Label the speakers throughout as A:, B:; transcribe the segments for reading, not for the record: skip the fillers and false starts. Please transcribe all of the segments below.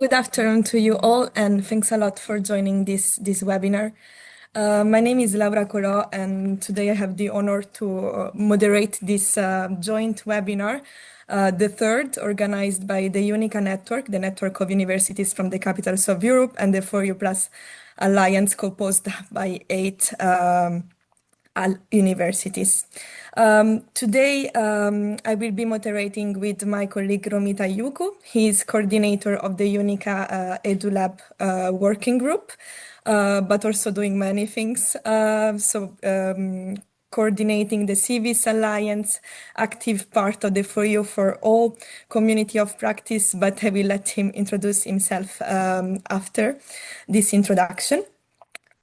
A: Good afternoon to you all, and thanks a lot for joining this webinar. My name is Laura Colò, and today I have the honor to moderate this joint webinar, the third, organized by the UNICA network, the network of universities from the capitals of Europe, and the 4U Plus Alliance, composed by 8 universities. Today, I will be moderating with my colleague Romita Iucu. He is coordinator of the UNICA EduLab working group, but also doing many things. Coordinating the CIVIS Alliance, active part of the 4U for All community of practice, but I will let him introduce himself after this introduction.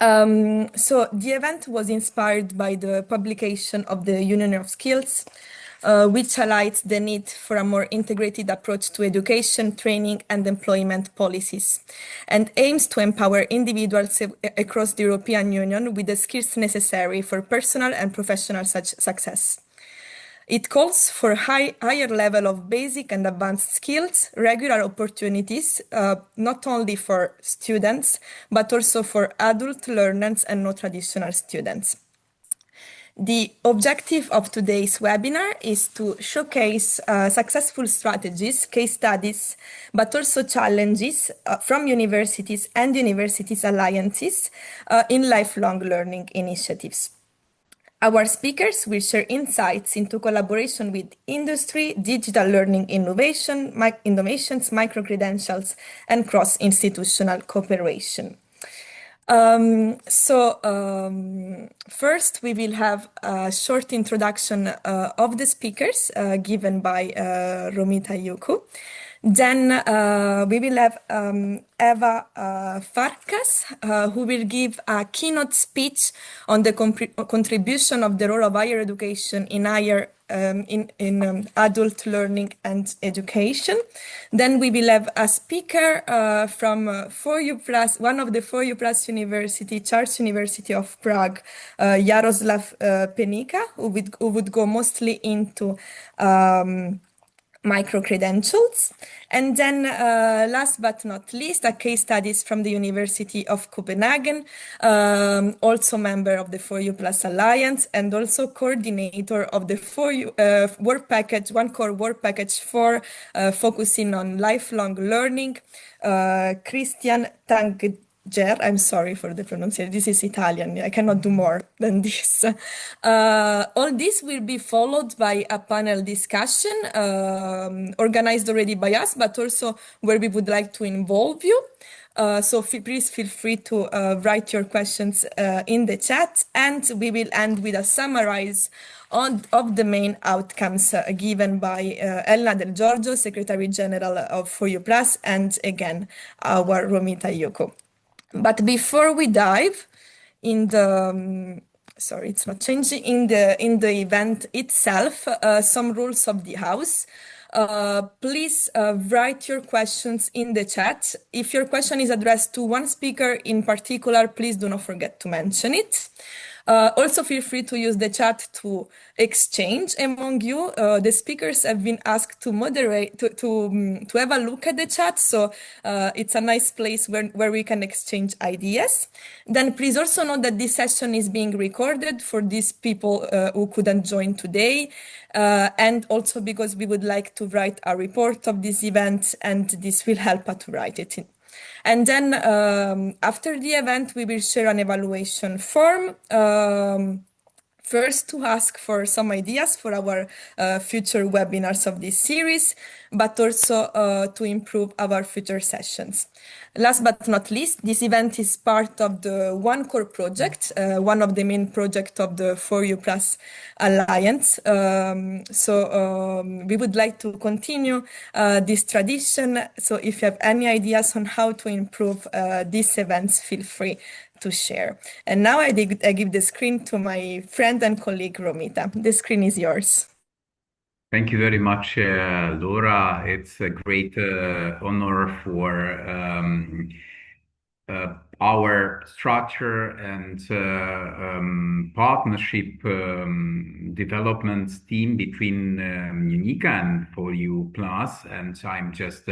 A: So the event was inspired by the publication of the Union of Skills, which highlights the need for a more integrated approach to education, training, and employment policies, and aims to empower individuals across the European Union with the skills necessary for personal and professional success. It calls for higher level of basic and advanced skills, regular opportunities, not only for students, but also for adult learners and non-traditional students. The objective of today's webinar is to showcase successful strategies, case studies, but also challenges from universities and universities alliances in lifelong learning initiatives. Our speakers will share insights into collaboration with industry, digital learning innovations, micro-credentials, and cross-institutional cooperation. First, we will have a short introduction of the speakers given by Romita Iucu. Then we will have Eva Farkas, who will give a keynote speech on the contribution of the role of higher education in adult learning and education. Then we will have a speaker from 4U Plus, one of the 4U Plus University, Charles University of Prague, Jaroslav Pěnička, who would go mostly into micro-credentials. And then last but not least, a case studies from the University of Copenhagen, also member of the 4U Plus Alliance and also coordinator of the 4U work package, one core work package for focusing on lifelong learning, Christian Tangkjær. I'm sorry for the pronunciation. This is Italian. I cannot do more than this. All this will be followed by a panel discussion organized already by us, but also where we would like to involve you. So please feel free to write your questions in the chat, and we will end with a summarize of the main outcomes given by Elena Del Giorgio, Secretary General of 4U Plus, and again, our Romita Iucu. But before we dive in the, sorry, it's not changing, in the event itself, some rules of the house. Please write your questions in the chat. If your question is addressed to one speaker in particular, please do not forget to mention it. Also, feel free to use the chat to exchange among you. The speakers have been asked to moderate, to have a look at the chat, so it's a nice place where we can exchange ideas. Then please also note that this session is being recorded for these people who couldn't join today, and also because we would like to write a report of this event, and this will help us to write it in. And then after the event, we will share an evaluation form, first to ask for some ideas for our future webinars of this series, but also to improve our future sessions. Last but not least, this event is part of the One Core project, one of the main projects of the 4U Plus Alliance. We would like to continue this tradition. So if you have any ideas on how to improve these events, feel free to share. And now I give the screen to my friend and colleague, Romita. The screen is yours.
B: Thank you very much, Laura. It's a great honor for our structure and partnership development team between UNICA and 4U Plus. And I'm just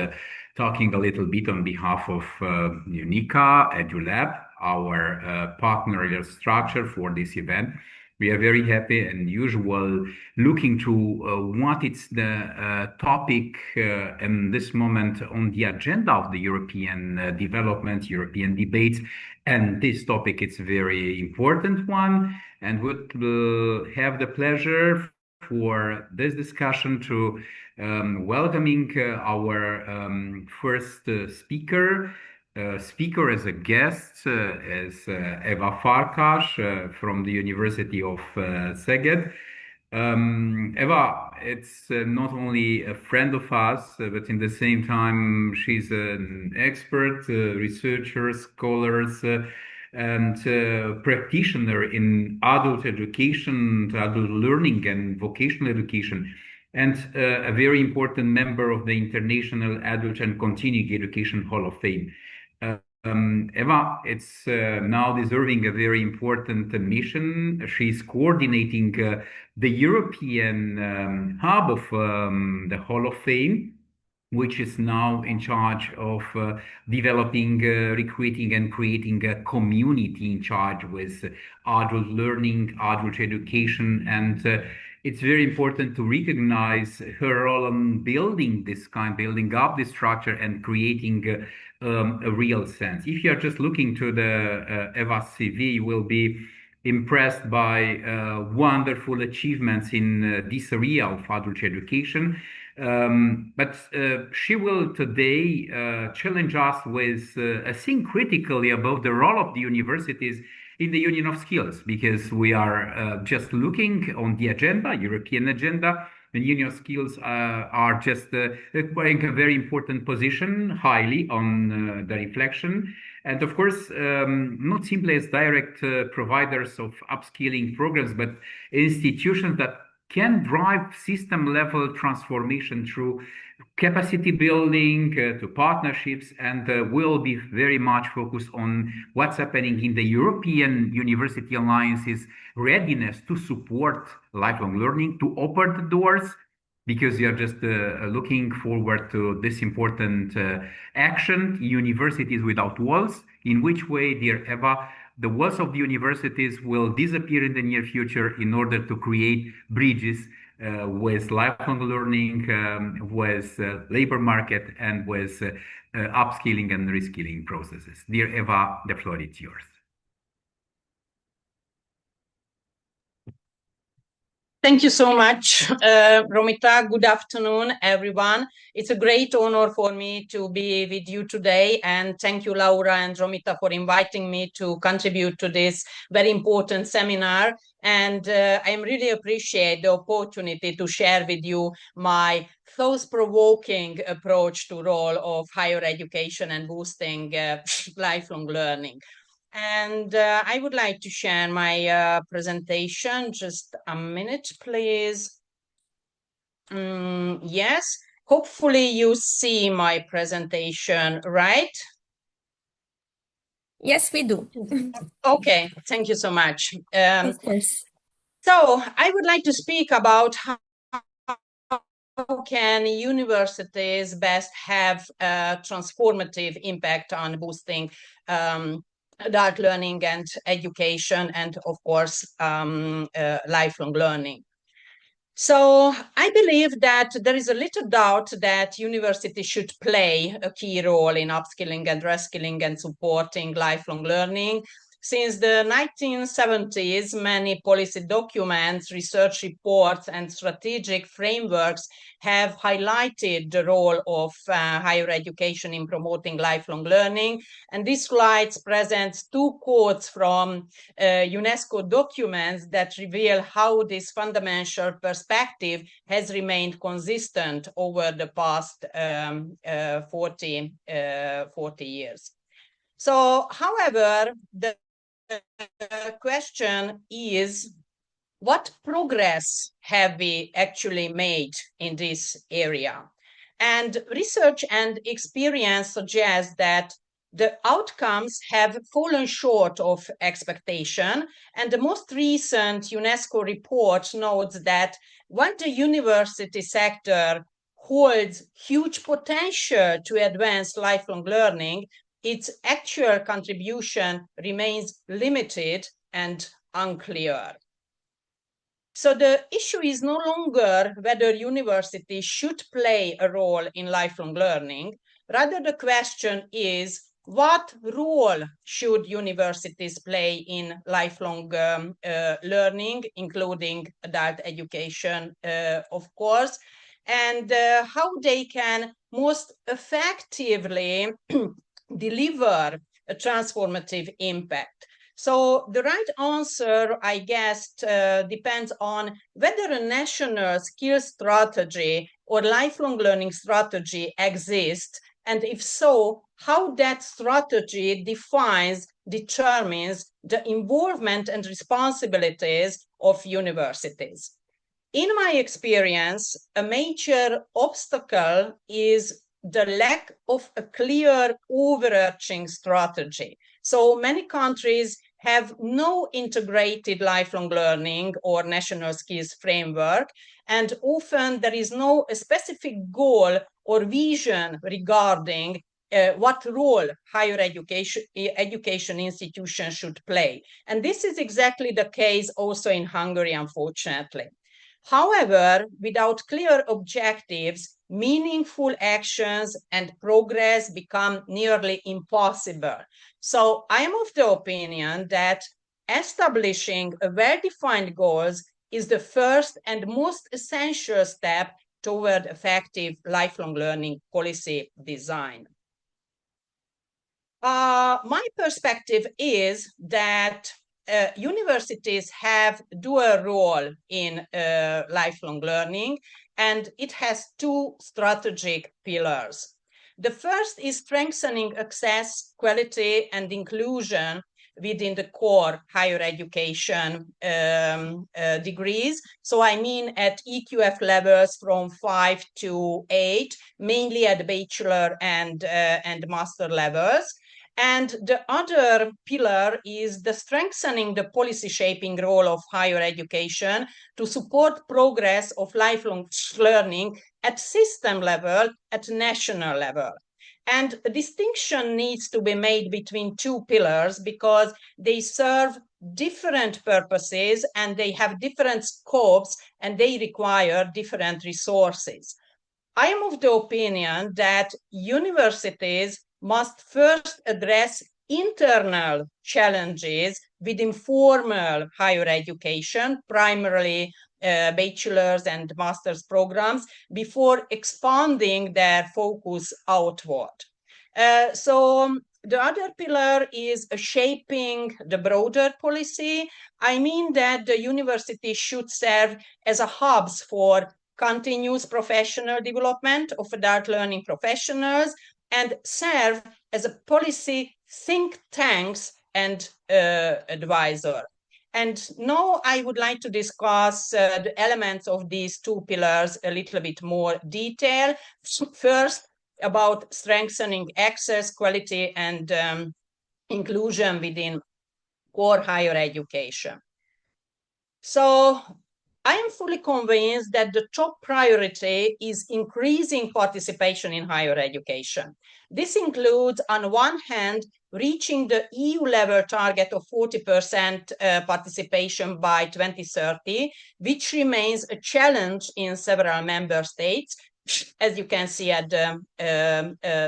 B: talking a little bit on behalf of UNICA EduLab, our partner structure for this event. We are very happy and usual looking to what is the topic in this moment on the agenda of the European development, European debates. And this topic is a very important one, and would have the pleasure for this discussion to welcoming our first speaker as a guest is Eva Farkas from the University of Szeged. Eva, it's not only a friend of us, but in the same time, she's an expert, researcher, scholar, and practitioner in adult education, adult learning, and vocational education, and a very important member of the International Adult and Continuing Education Hall of Fame. Eva, it's now deserving a very important mission. She's coordinating the European hub of the Hall of Fame, which is now in charge of developing, recruiting, and creating a community in charge with adult learning, adult education, and it's very important to recognize her role in building up this structure and creating a real sense. If you are just looking to the Eva CV, you will be impressed by wonderful achievements in this area of adult education. But she will today challenge us with think critically about the role of the universities in the Union of Skills, because we are just looking on the agenda, European agenda, and Union of Skills are just acquiring a very important position, highly on the reflection. And of course, not simply as direct providers of upskilling programs, but institutions that can drive system-level transformation through capacity building, to partnerships, and will be very much focused on what's happening in the European University Alliance's readiness to support lifelong learning, to open the doors, because you are just looking forward to this important action, Universities Without Walls. In which way, dear Eva, the walls of the universities will disappear in the near future in order to create bridges with lifelong learning, with labor market, and with upskilling and reskilling processes. Dear Eva, the floor is yours.
C: Thank you so much, Romita. Good afternoon, everyone. It's a great honor for me to be with you today. And thank you, Laura and Romita, for inviting me to contribute to this very important seminar. And I really appreciate the opportunity to share with you my thought-provoking approach to role of higher education and boosting lifelong learning. And I would like to share my presentation. Just a minute, please. Yes, hopefully you see my presentation, right?
A: Yes, we do.
C: Okay, thank you so much.
A: Of course.
C: So I would like to speak about how can universities best have a transformative impact on boosting adult learning and education, and of course lifelong learning. So I believe that there is a little doubt that universities should play a key role in upskilling and reskilling and supporting lifelong learning. Since the 1970s, many policy documents, research reports, and strategic frameworks have highlighted the role of higher education in promoting lifelong learning. And this slide presents two quotes from UNESCO documents that reveal how this fundamental perspective has remained consistent over the past 40 years. So, however, the question is, what progress have we actually made in this area? And research and experience suggest that the outcomes have fallen short of expectation. And the most recent UNESCO report notes that when the university sector holds huge potential to advance lifelong learning, its actual contribution remains limited and unclear. So the issue is no longer whether universities should play a role in lifelong learning. Rather, the question is, what role should universities play in lifelong learning, including adult education, of course, and how they can most effectively deliver a transformative impact. So the right answer, I guess, depends on whether a national skill strategy or lifelong learning strategy exists, and if so, how that strategy determines the involvement and responsibilities of universities. In my experience, a major obstacle is the lack of a clear overarching strategy. So many countries have no integrated lifelong learning or national skills framework, and often there is no specific goal or vision regarding what role higher education institutions should play. And this is exactly the case also in Hungary, unfortunately. However, without clear objectives, meaningful actions and progress become nearly impossible. So I am of the opinion that establishing a well-defined goals is the first and most essential step toward effective lifelong learning policy design. My perspective is that universities have dual role in lifelong learning, and it has two strategic pillars. The first is strengthening access, quality, and inclusion within the core higher education degrees. So I mean at EQF levels from 5 to 8, mainly at bachelor and master levels. And the other pillar is the strengthening the policy shaping role of higher education to support progress of lifelong learning at system level, at national level. And a distinction needs to be made between two pillars because they serve different purposes and they have different scopes and they require different resources. I am of the opinion that universities must first address internal challenges within formal higher education, primarily bachelor's and master's programs, before expanding their focus outward. So the other pillar is shaping the broader policy. I mean that the university should serve as a hubs for continuous professional development of adult learning professionals and serve as a policy think tanks and advisor. And now I would like to discuss the elements of these two pillars a little bit more detail. First, about strengthening access, quality, and inclusion within core higher education. So I am fully convinced that the top priority is increasing participation in higher education. This includes, on one hand, reaching the EU level target of 40% participation by 2030, which remains a challenge in several member states, as you can see at the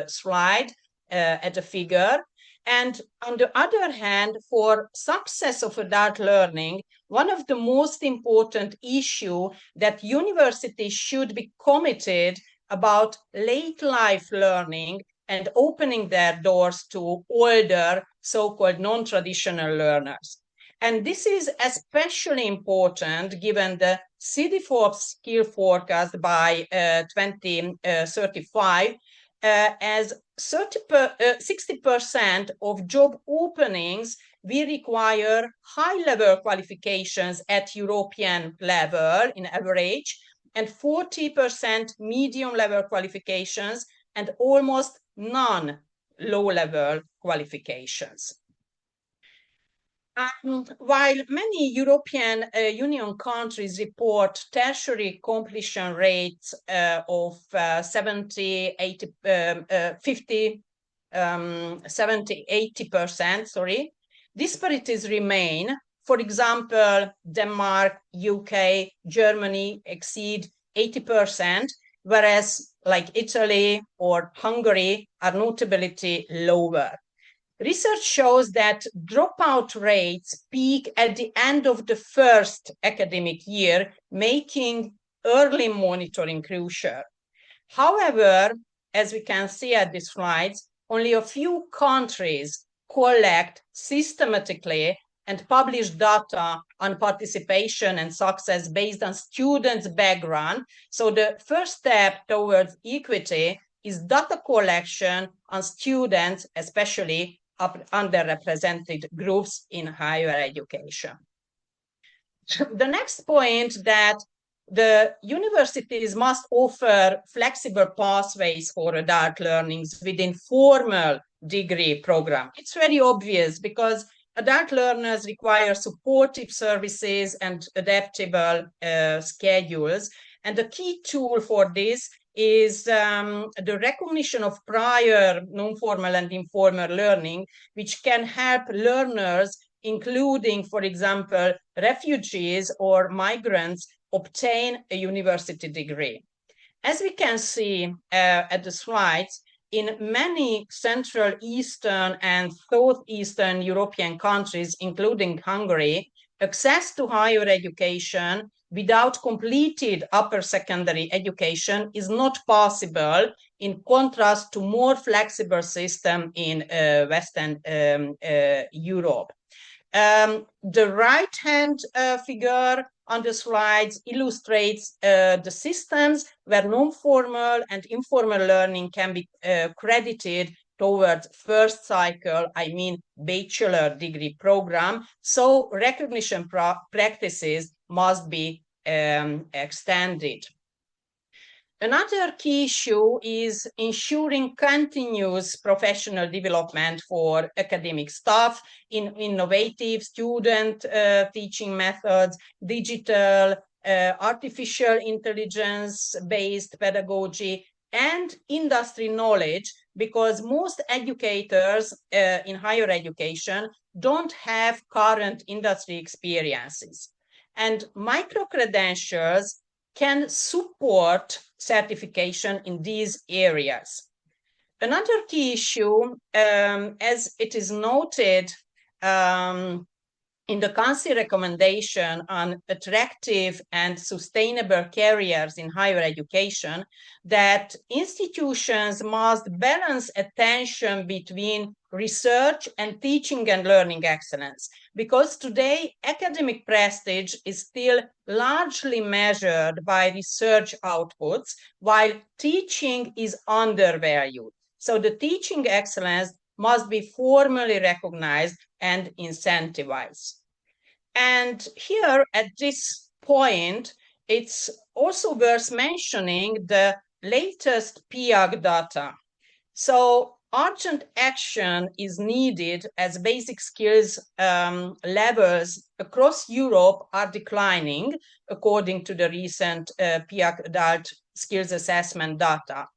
C: slide, at the figure. And on the other hand, for success of adult learning, one of the most important issues that universities should be committed about late life learning and opening their doors to older, so-called non-traditional learners. And this is especially important given the CIVIS skill forecast by 2035, as 60% of job openings will require high-level qualifications at European level in average, and 40% medium-level qualifications and almost none low-level qualifications. While many European Union countries report tertiary completion rates of 70, 80%, sorry, disparities remain. For example, Denmark, UK, Germany exceed 80%, whereas like Italy or Hungary are notably lower. Research shows that dropout rates peak at the end of the first academic year, making early monitoring crucial. However, as we can see at these slides, only a few countries collect systematically and publish data on participation and success based on students' background. So the first step towards equity is data collection on students, especially underrepresented groups in higher education. The next point that the universities must offer flexible pathways for adult learnings within formal degree program. It's very obvious because adult learners require supportive services and adaptable schedules. And the key tool for this is the recognition of prior non-formal and informal learning, which can help learners, including, for example, refugees or migrants, obtain a university degree. As we can see at the slides, in many Central Eastern and Southeastern European countries, including Hungary, access to higher education without completed upper secondary education is not possible, in contrast to more flexible system in Western Europe. The right-hand figure on the slides illustrates the systems where non-formal and informal learning can be credited towards first cycle, I mean bachelor degree program. So recognition practices must be extended. Another key issue is ensuring continuous professional development for academic staff in innovative student teaching methods, digital, artificial intelligence-based pedagogy, and industry knowledge, because most educators in higher education don't have current industry experiences. And micro-credentials can support certification in these areas. Another key issue, as it is noted in the Council recommendation on attractive and sustainable careers in higher education, that institutions must balance attention between research and teaching and learning excellence, because today academic prestige is still largely measured by research outputs, while teaching is undervalued. So the teaching excellence must be formally recognized and incentivized. And here at this point, it's also worth mentioning the latest PIAG data. So urgent action is needed as basic skills levels across Europe are declining, according to the recent PIAG adult skills assessment data.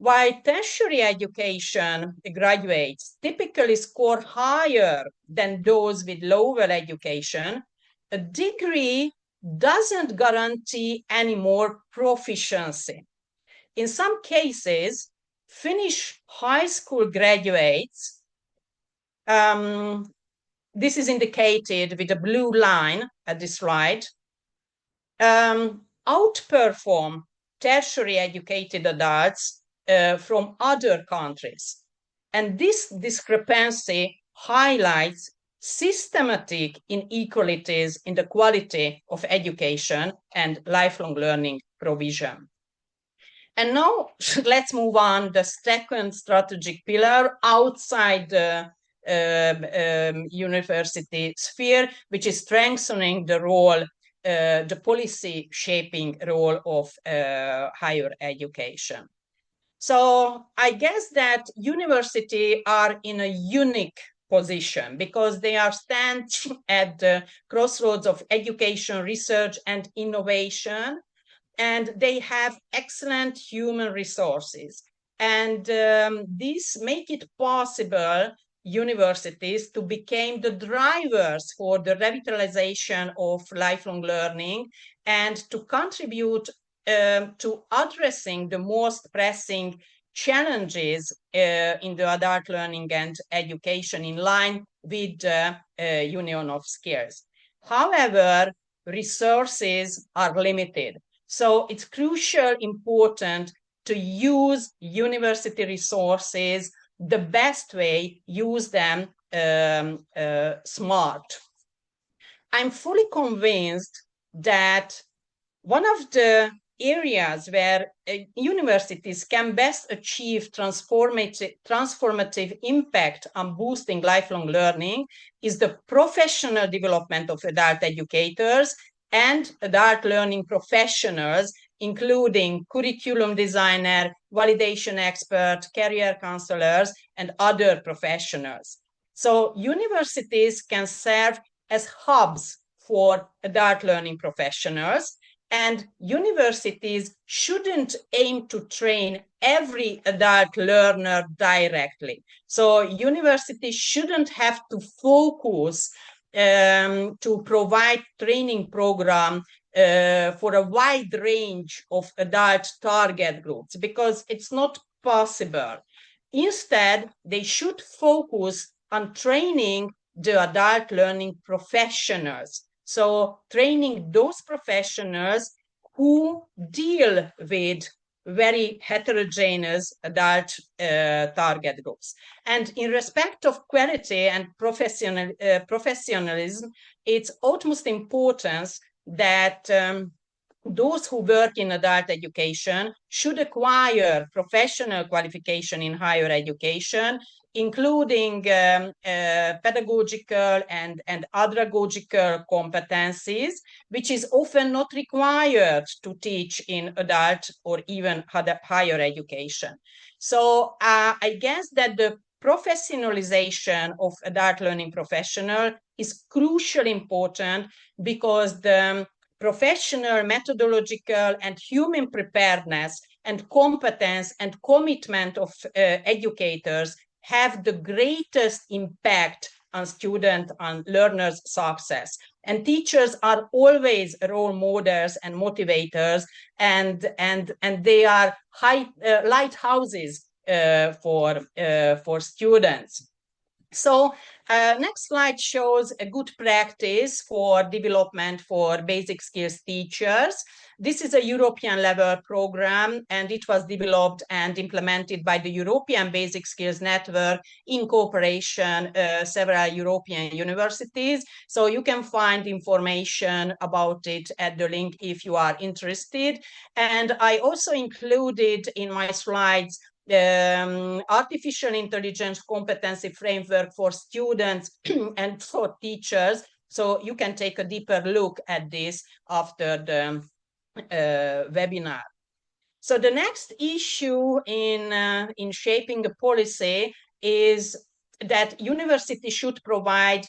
C: While tertiary education graduates typically score higher than those with lower education, a degree doesn't guarantee any more proficiency. In some cases, Finnish high school graduates, this is indicated with a blue line at this slide, outperform tertiary educated adults from other countries. And this discrepancy highlights systematic inequalities in the quality of education and lifelong learning provision. And now let's move on the second strategic pillar outside the university sphere, which is strengthening the role, the policy shaping role of higher education. So I guess that universities are in a unique position because they are stand at the crossroads of education, research, and innovation, and they have excellent human resources. And this make it possible universities to become the drivers for the revitalization of lifelong learning and to contribute to addressing the most pressing challenges in the adult learning and education in line with the Union of Skills. However, resources are limited. So it's crucial, important to use university resources the best way, use them smart. I'm fully convinced that one of the areas where universities can best achieve transformative impact on boosting lifelong learning is the professional development of adult educators and adult learning professionals, including curriculum designer, validation expert, career counselors, and other professionals. So universities can serve as hubs for adult learning professionals, and universities shouldn't aim to train every adult learner directly. So universities shouldn't have to focus to provide training program for a wide range of adult target groups because it's not possible. Instead, they should focus on training the adult learning professionals. So training those professionals who deal with very heterogeneous adult target groups. And in respect of quality and professionalism, it's utmost importance that those who work in adult education should acquire professional qualification in higher education, including pedagogical and andragogical competencies, which is often not required to teach in adult or even higher education. So I guess that the professionalization of adult learning professional is crucially important because the professional, methodological, and human preparedness and competence and commitment of educators have the greatest impact on student and learners' success. And teachers are always role models and motivators, and they are lighthouses for students. So next slide shows a good practice for development for basic skills teachers. This is a European level program, and it was developed and implemented by the European Basic Skills Network in cooperation several European universities. So you can find information about it at the link if you are interested. And I also included in my slides artificial intelligence competency framework for students and for teachers. So you can take a deeper look at this after the webinar. So the next issue in shaping a policy is that universities should provide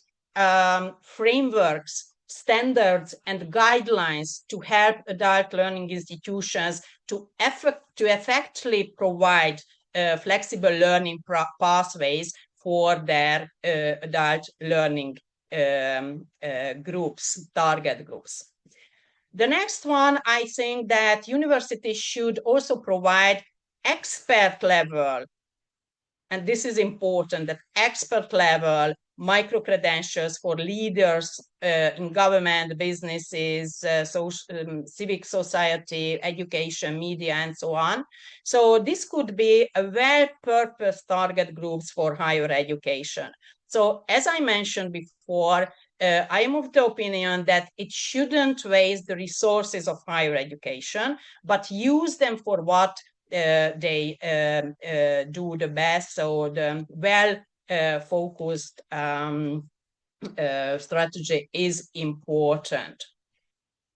C: frameworks, standards, and guidelines to help adult learning institutions to effectively provide flexible learning pathways for their adult learning groups, target groups. The next one, I think that universities should also provide expert level, and this is important, that expert level micro-credentials for leaders in government, businesses, civic society, education, media, and so on. So this could be a well-purposed target groups for higher education. So as I mentioned before, I am of the opinion that it shouldn't waste the resources of higher education, but use them for what they do the best. So the well-focused strategy is important.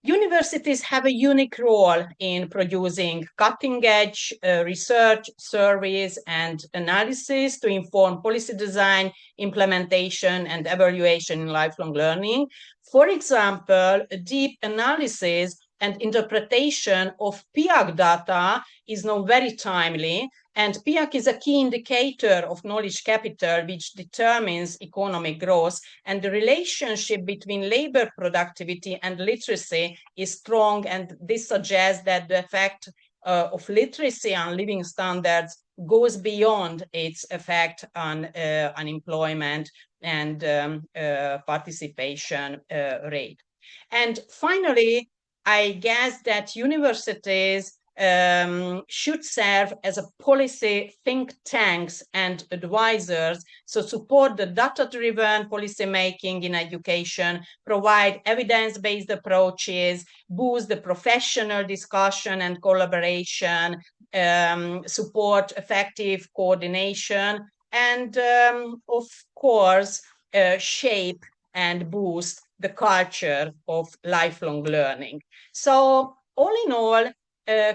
C: Universities have a unique role in producing cutting-edge research, surveys, and analysis to inform policy design, implementation, and evaluation in lifelong learning. For example, a deep analysis and interpretation of PIAC data is now very timely, and PIAC is a key indicator of knowledge capital, which determines economic growth, and the relationship between labor productivity and literacy is strong, and this suggests that the effect of literacy on living standards goes beyond its effect on unemployment and participation rate. And finally, I guess that universities should serve as a policy think tanks and advisors, so support the data-driven policy making in education, provide evidence-based approaches, boost the professional discussion and collaboration, support effective coordination, and of course, shape and boost the culture of lifelong learning. So all in all,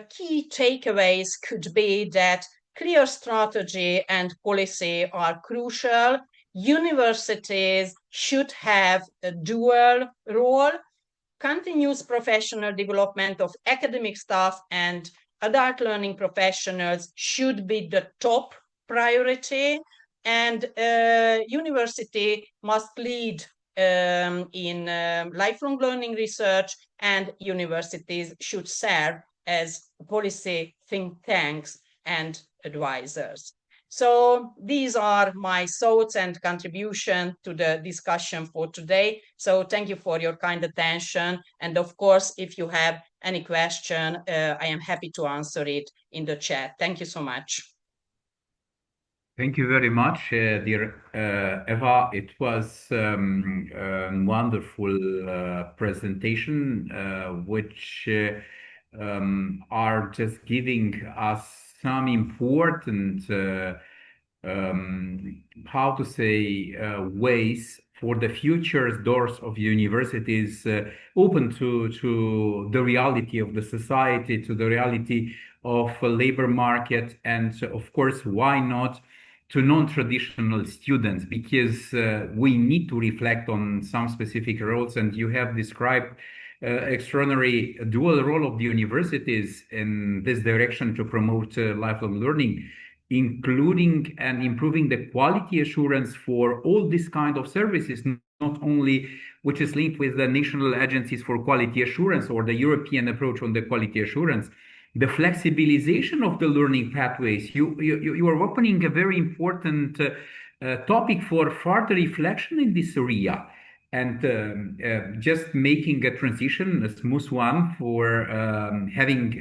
C: key takeaways could be that clear strategy and policy are crucial. Universities should have a dual role. Continuous professional development of academic staff and adult learning professionals should be the top priority, and university must lead in lifelong learning research, and universities should serve as policy think tanks and advisors. So these are my thoughts and contribution to the discussion for today. So thank you for your kind attention. And of course, if you have any question, I am happy to answer it in the chat. Thank you so much.
B: Thank you very much, dear Eva. It was a wonderful presentation, which are just giving us some important, how to say, ways for the future doors of universities open to the reality of the society, to the reality of a labor market, and of course, why not to non-traditional students, because we need to reflect on some specific roles, and you have described extraordinary dual role of the universities in this direction to promote lifelong learning, including and improving the quality assurance for all these kind of services, not only which is linked with the national agencies for quality assurance or the European approach on the quality assurance, the flexibilization of the learning pathways. You are opening a very important topic for further reflection in this area, and just making a transition, a smooth one, for having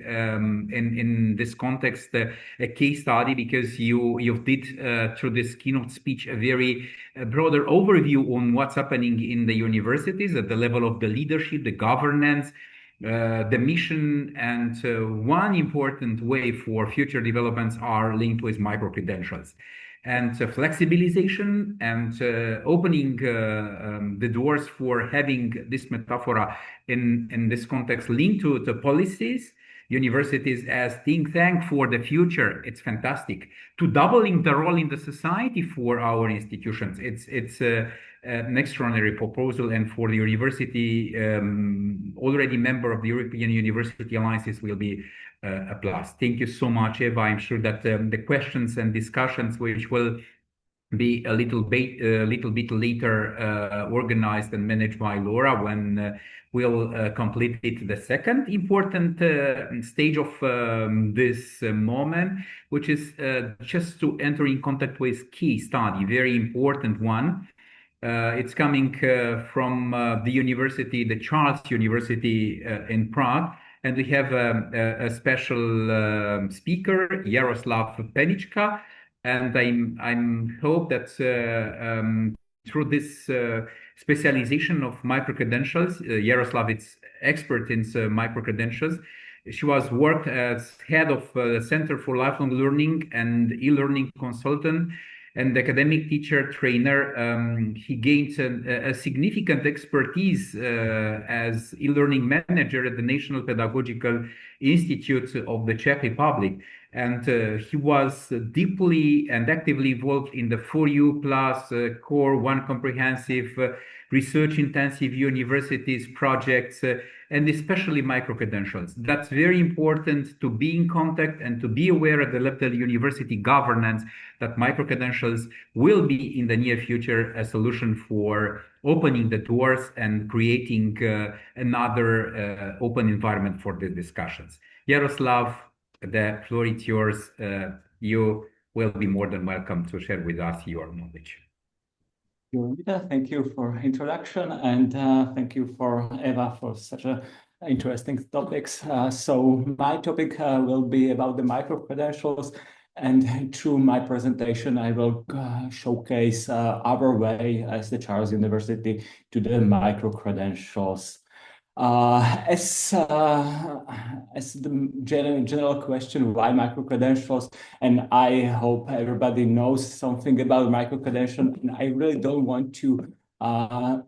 B: in this context a case study, because you did through this keynote speech a very broader overview on what's happening in the universities at the level of the leadership, the governance, the mission, and one important way for future developments are linked with micro-credentials. And flexibilization and opening the doors for having this metaphor in this context linked to the policies, universities as think tank for the future. It's fantastic. To doubling the role in the society for our institutions. It's an extraordinary proposal, and for the university, already member of the European University Alliances, will be a plus. Thank you so much, Eva. I'm sure that the questions and discussions, which will be a little bit later organized and managed by Laura when we'll complete it, the second important stage of this moment, which is just to enter in contact with case study, very important one. It's coming from the university, the Charles University in Prague. And we have a special speaker, Jaroslav Pěnička, and I'm hope that through this specialization of micro-credentials, Jaroslav is expert in micro-credentials. She was worked as head of the Center for Lifelong Learning and e-learning consultant and academic teacher trainer. He gained a significant expertise as e-learning manager at the National Pedagogical Institute of the Czech Republic. And he was deeply and actively involved in the 4U Plus Core One Comprehensive research-intensive universities projects, and especially micro-credentials. That's very important to be in contact and to be aware at the level of university governance that micro-credentials will be in the near future a solution for opening the doors and creating another open environment for the discussions. Jaroslav, the floor is yours. You will be more than welcome to share with us your knowledge.
D: Romita, thank you for introduction, and thank you for Eva for such a interesting topics. So my topic will be about the micro-credentials, and through my presentation I will showcase our way as the Charles University to the micro-credentials. As the general question, why micro-credentials, and I hope everybody knows something about micro-credential, and I really don't want to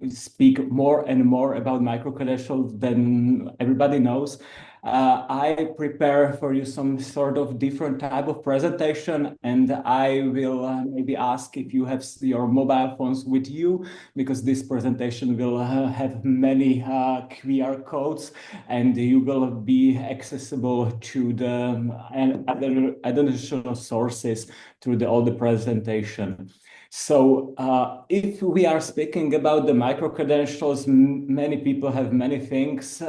D: speak more and more about micro-credentials than everybody knows. I prepare for you some sort of different type of presentation, and I will maybe ask if you have your mobile phones with you, because this presentation will have many QR codes, and you will be accessible to the additional sources through all the presentation. So if we are speaking about the micro-credentials, many people have many things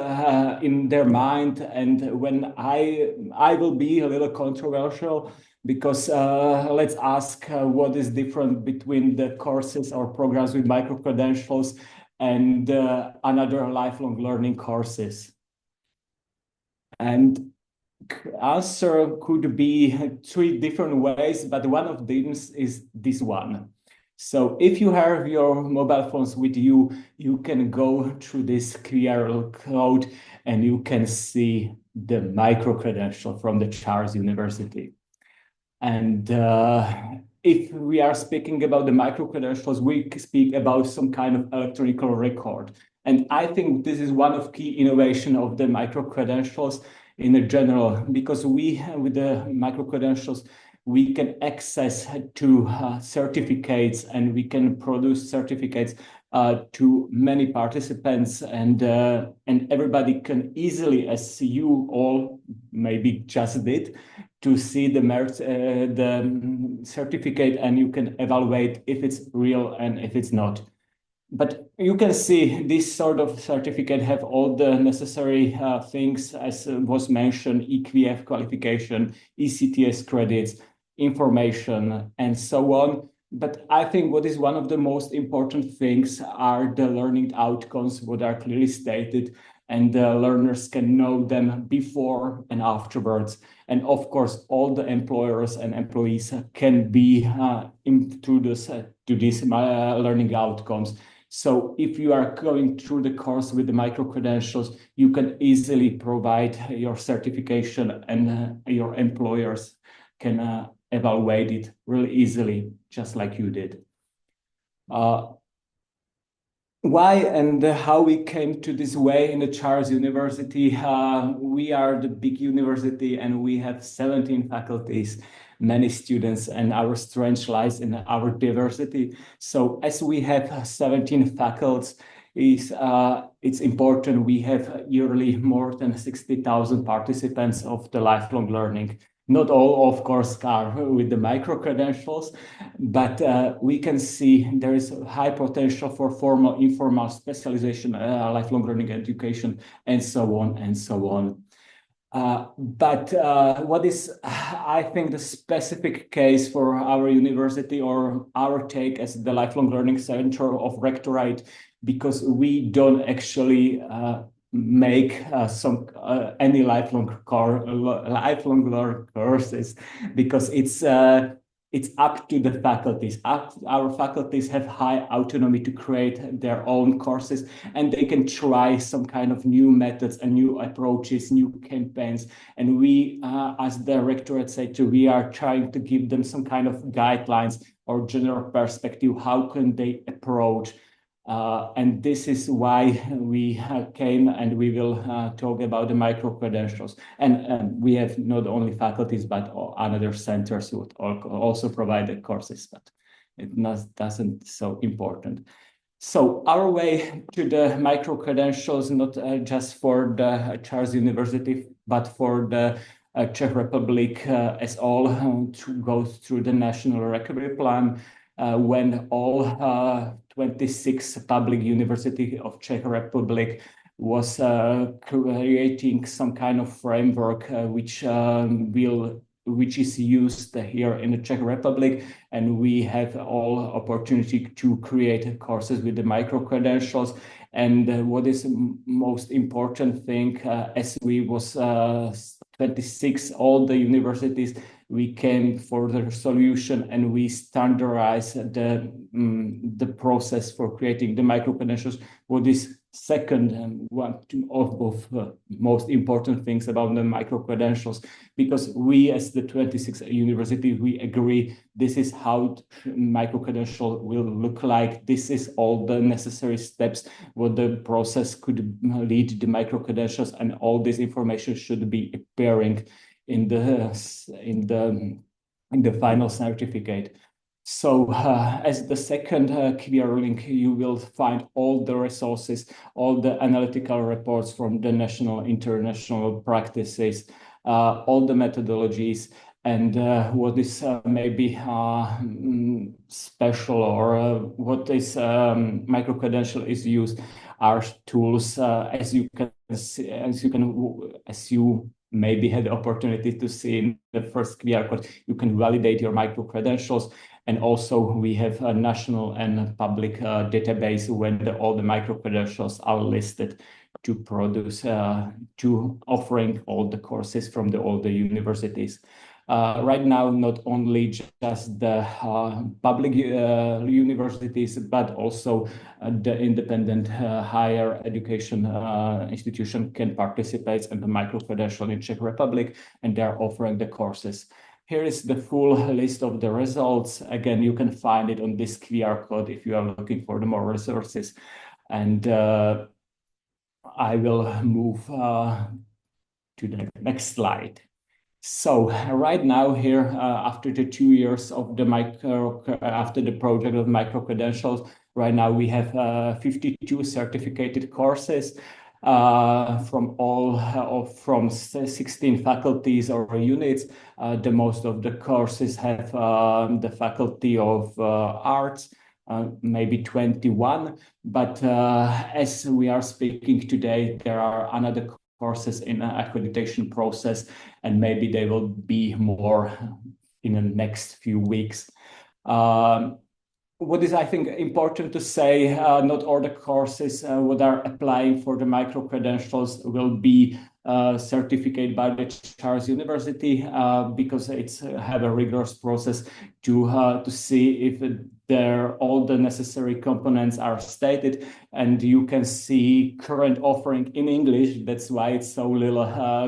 D: in their mind, and when I will be a little controversial, because let's ask what is different between the courses or programs with micro-credentials and another lifelong learning courses. And answer could be 3 different ways, but one of them is this one. So if you have your mobile phones with you, you can go through this QR code and you can see the micro-credential from the Charles University. And if we are speaking about the micro-credentials, we speak about some kind of electronic record. And I think this is one of key innovation of the micro-credentials in general, because we, with the micro-credentials, we can access to certificates, and we can produce certificates to many participants, and everybody can easily, as you all maybe just did, to see the merits, the certificate, and you can evaluate if it's real and if it's not. But you can see this sort of certificate have all the necessary things, as was mentioned: EQF qualification, ECTS credits, information, and so on. But I think what is one of the most important things are the learning outcomes, what are clearly stated, and the learners can know them before and afterwards. And of course, all the employers and employees can be introduced to these learning outcomes. So if you are going through the course with the micro-credentials, you can easily provide your certification, and your employers can evaluate it really easily, just like you did. Why and how we came to this way in the Charles University? We are the big university, and we have 17 faculties, many students, and our strength lies in our diversity. So as we have 17 faculties, it's important we have yearly more than 60,000 participants of the lifelong learning. Not all, of course, are with the micro-credentials, but we can see there is high potential for formal, informal specialization, lifelong learning education, and so on and so on. But what is, I think, the specific case for our university, or our take as the Lifelong Learning Center of Rectorate, because we don't actually make any lifelong learning courses, because it's up to the faculties. Our faculties have high autonomy to create their own courses, and they can try some kind of new methods and new approaches, new campaigns. And we, as the rectorate sector, we are trying to give them some kind of guidelines or general perspective, how can they approach? And this is why we came and we will talk about the micro-credentials. And we have not only faculties, but other centers would also provide the courses, but it doesn't so important. So our way to the micro-credentials, not just for the Charles University, but for the Czech Republic as all, to go through the National Recovery Plan, when all 26 public university of Czech Republic was creating some kind of framework which is used here in the Czech Republic, and we have all opportunity to create courses with the micro-credentials. And what is most important thing, as we was 26, all the universities, we came for the solution and we standardized the process for creating the micro-credentials. What is second and one of most important things about the micro-credentials, because we as the 26 university, we agree this is how micro-credential will look like. This is all the necessary steps, what the process could lead the micro-credentials, and all this information should be appearing in the final certificate. So as the second QR link, you will find all the resources, all the analytical reports from the national, international practices, all the methodologies, and what is maybe special, or what is micro-credential is used are tools, as you maybe had the opportunity to see in the first QR code. You can validate your micro-credentials. And also we have a national and public database where all the micro-credentials are listed to produce, to offering all the courses from all the universities. Right now, not only just the public universities, but also the independent higher education institution can participate in the micro-credential in Czech Republic, and they're offering the courses. Here is the full list of the results. Again, you can find it on this QR code if you are looking for the more resources. And I will move to the next slide. So right now here, after the 2 years of the after the project of micro-credentials, right now we have 52 certificated courses from 16 faculties or units. The most of the courses have the faculty of arts, maybe 21, but as we are speaking today, there are another courses in an accreditation process, and maybe they will be more in the next few weeks. What is, I think, important to say, not all the courses what are applying for the micro-credentials will be certificated by the Charles University, because it's have a rigorous process to see if all the necessary components are stated, and you can see current offering in English. That's why it's so little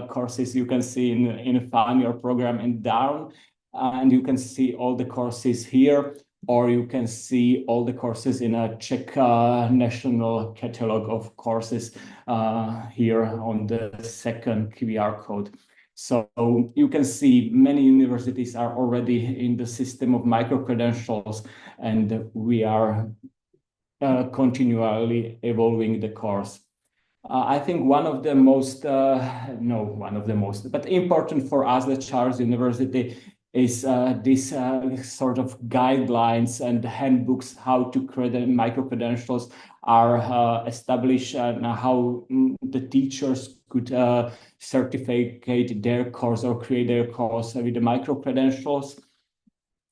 D: courses you can see in find your program in down, and you can see all the courses here, or you can see all the courses in a Czech national catalog of courses here on the second QR code. So you can see many universities are already in the system of micro-credentials, and we are continually evolving the course. I think one of the most, but important for us, the Charles University, is this sort of guidelines and handbooks how to create micro-credentials are established, and how the teachers could certificate their course or create their course with the micro-credentials.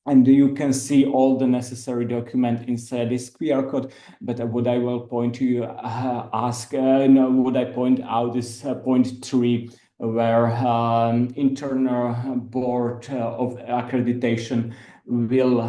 D: And you can see all the necessary document inside this QR code. But what I will point to you, what I point out is point 3, where internal board of accreditation will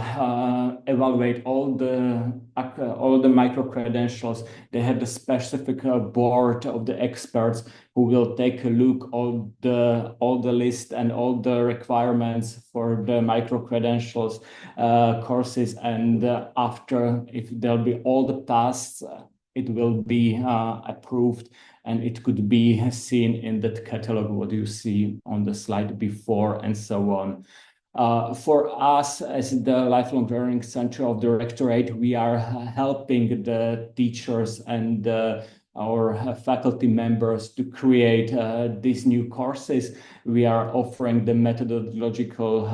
D: evaluate all the micro-credentials. They have the specific board of the experts who will take a look all the list and all the requirements for the micro-credentials courses, and after, if there'll be all the tasks, it will be approved, and it could be seen in that catalog what you see on the slide before, and so on. For us, as the Lifelong Learning Center of the Rectorate, we are helping the teachers and our faculty members to create these new courses. We are offering the methodological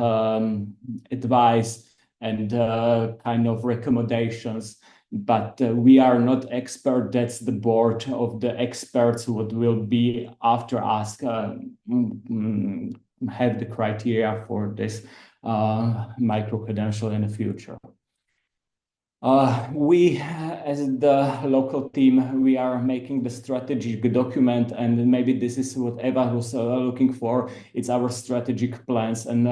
D: advice and kind of recommendations, but we are not expert. That's the board of the experts who will be after us have the criteria for this micro-credential in the future. We, as the local team, we are making the strategic document, and maybe this is what Eva was looking for. It's our strategic plans and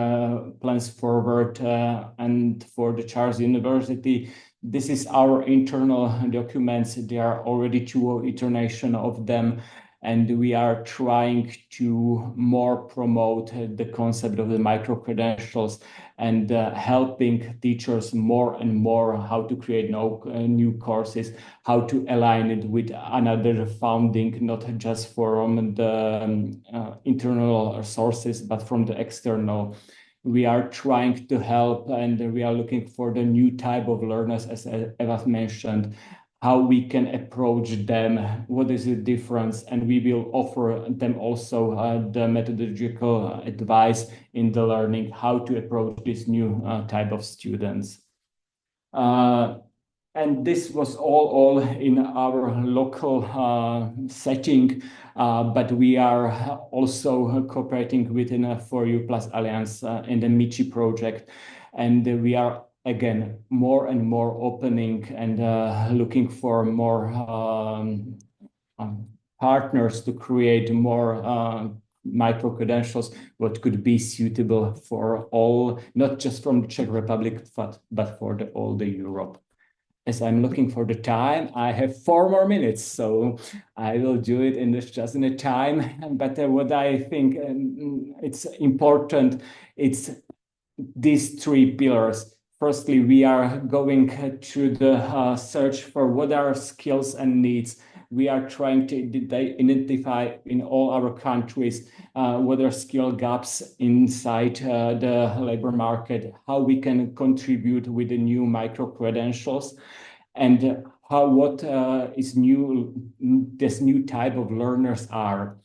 D: plans forward and for the Charles University. This is our internal documents. There are already 2 iterations of them, and we are trying to more promote the concept of the micro-credentials and helping teachers more and more how to create new courses, how to align it with another funding, not just from the internal sources, but from the external. We are trying to help, and we are looking for the new type of learners, as Eva mentioned, how we can approach them, what is the difference, and we will offer them also the methodological advice in the learning, how to approach this new type of students. And this was all in our local setting, but we are also cooperating within a 4U Plus Alliance in the Michi project, and we are again, more and more opening and looking for more partners to create more micro-credentials, what could be suitable for all, not just from the Czech Republic, but for all the Europe. As I'm looking for the time, I have 4 more minutes, so I will do it in just in a time. But what I think it's important, it's these 3 pillars. Firstly, we are going to the search for what are skills and needs. We are trying to identify in all our countries what are skill gaps inside the labor market, how we can contribute with the new micro-credentials, and what is new, this new type of learners are.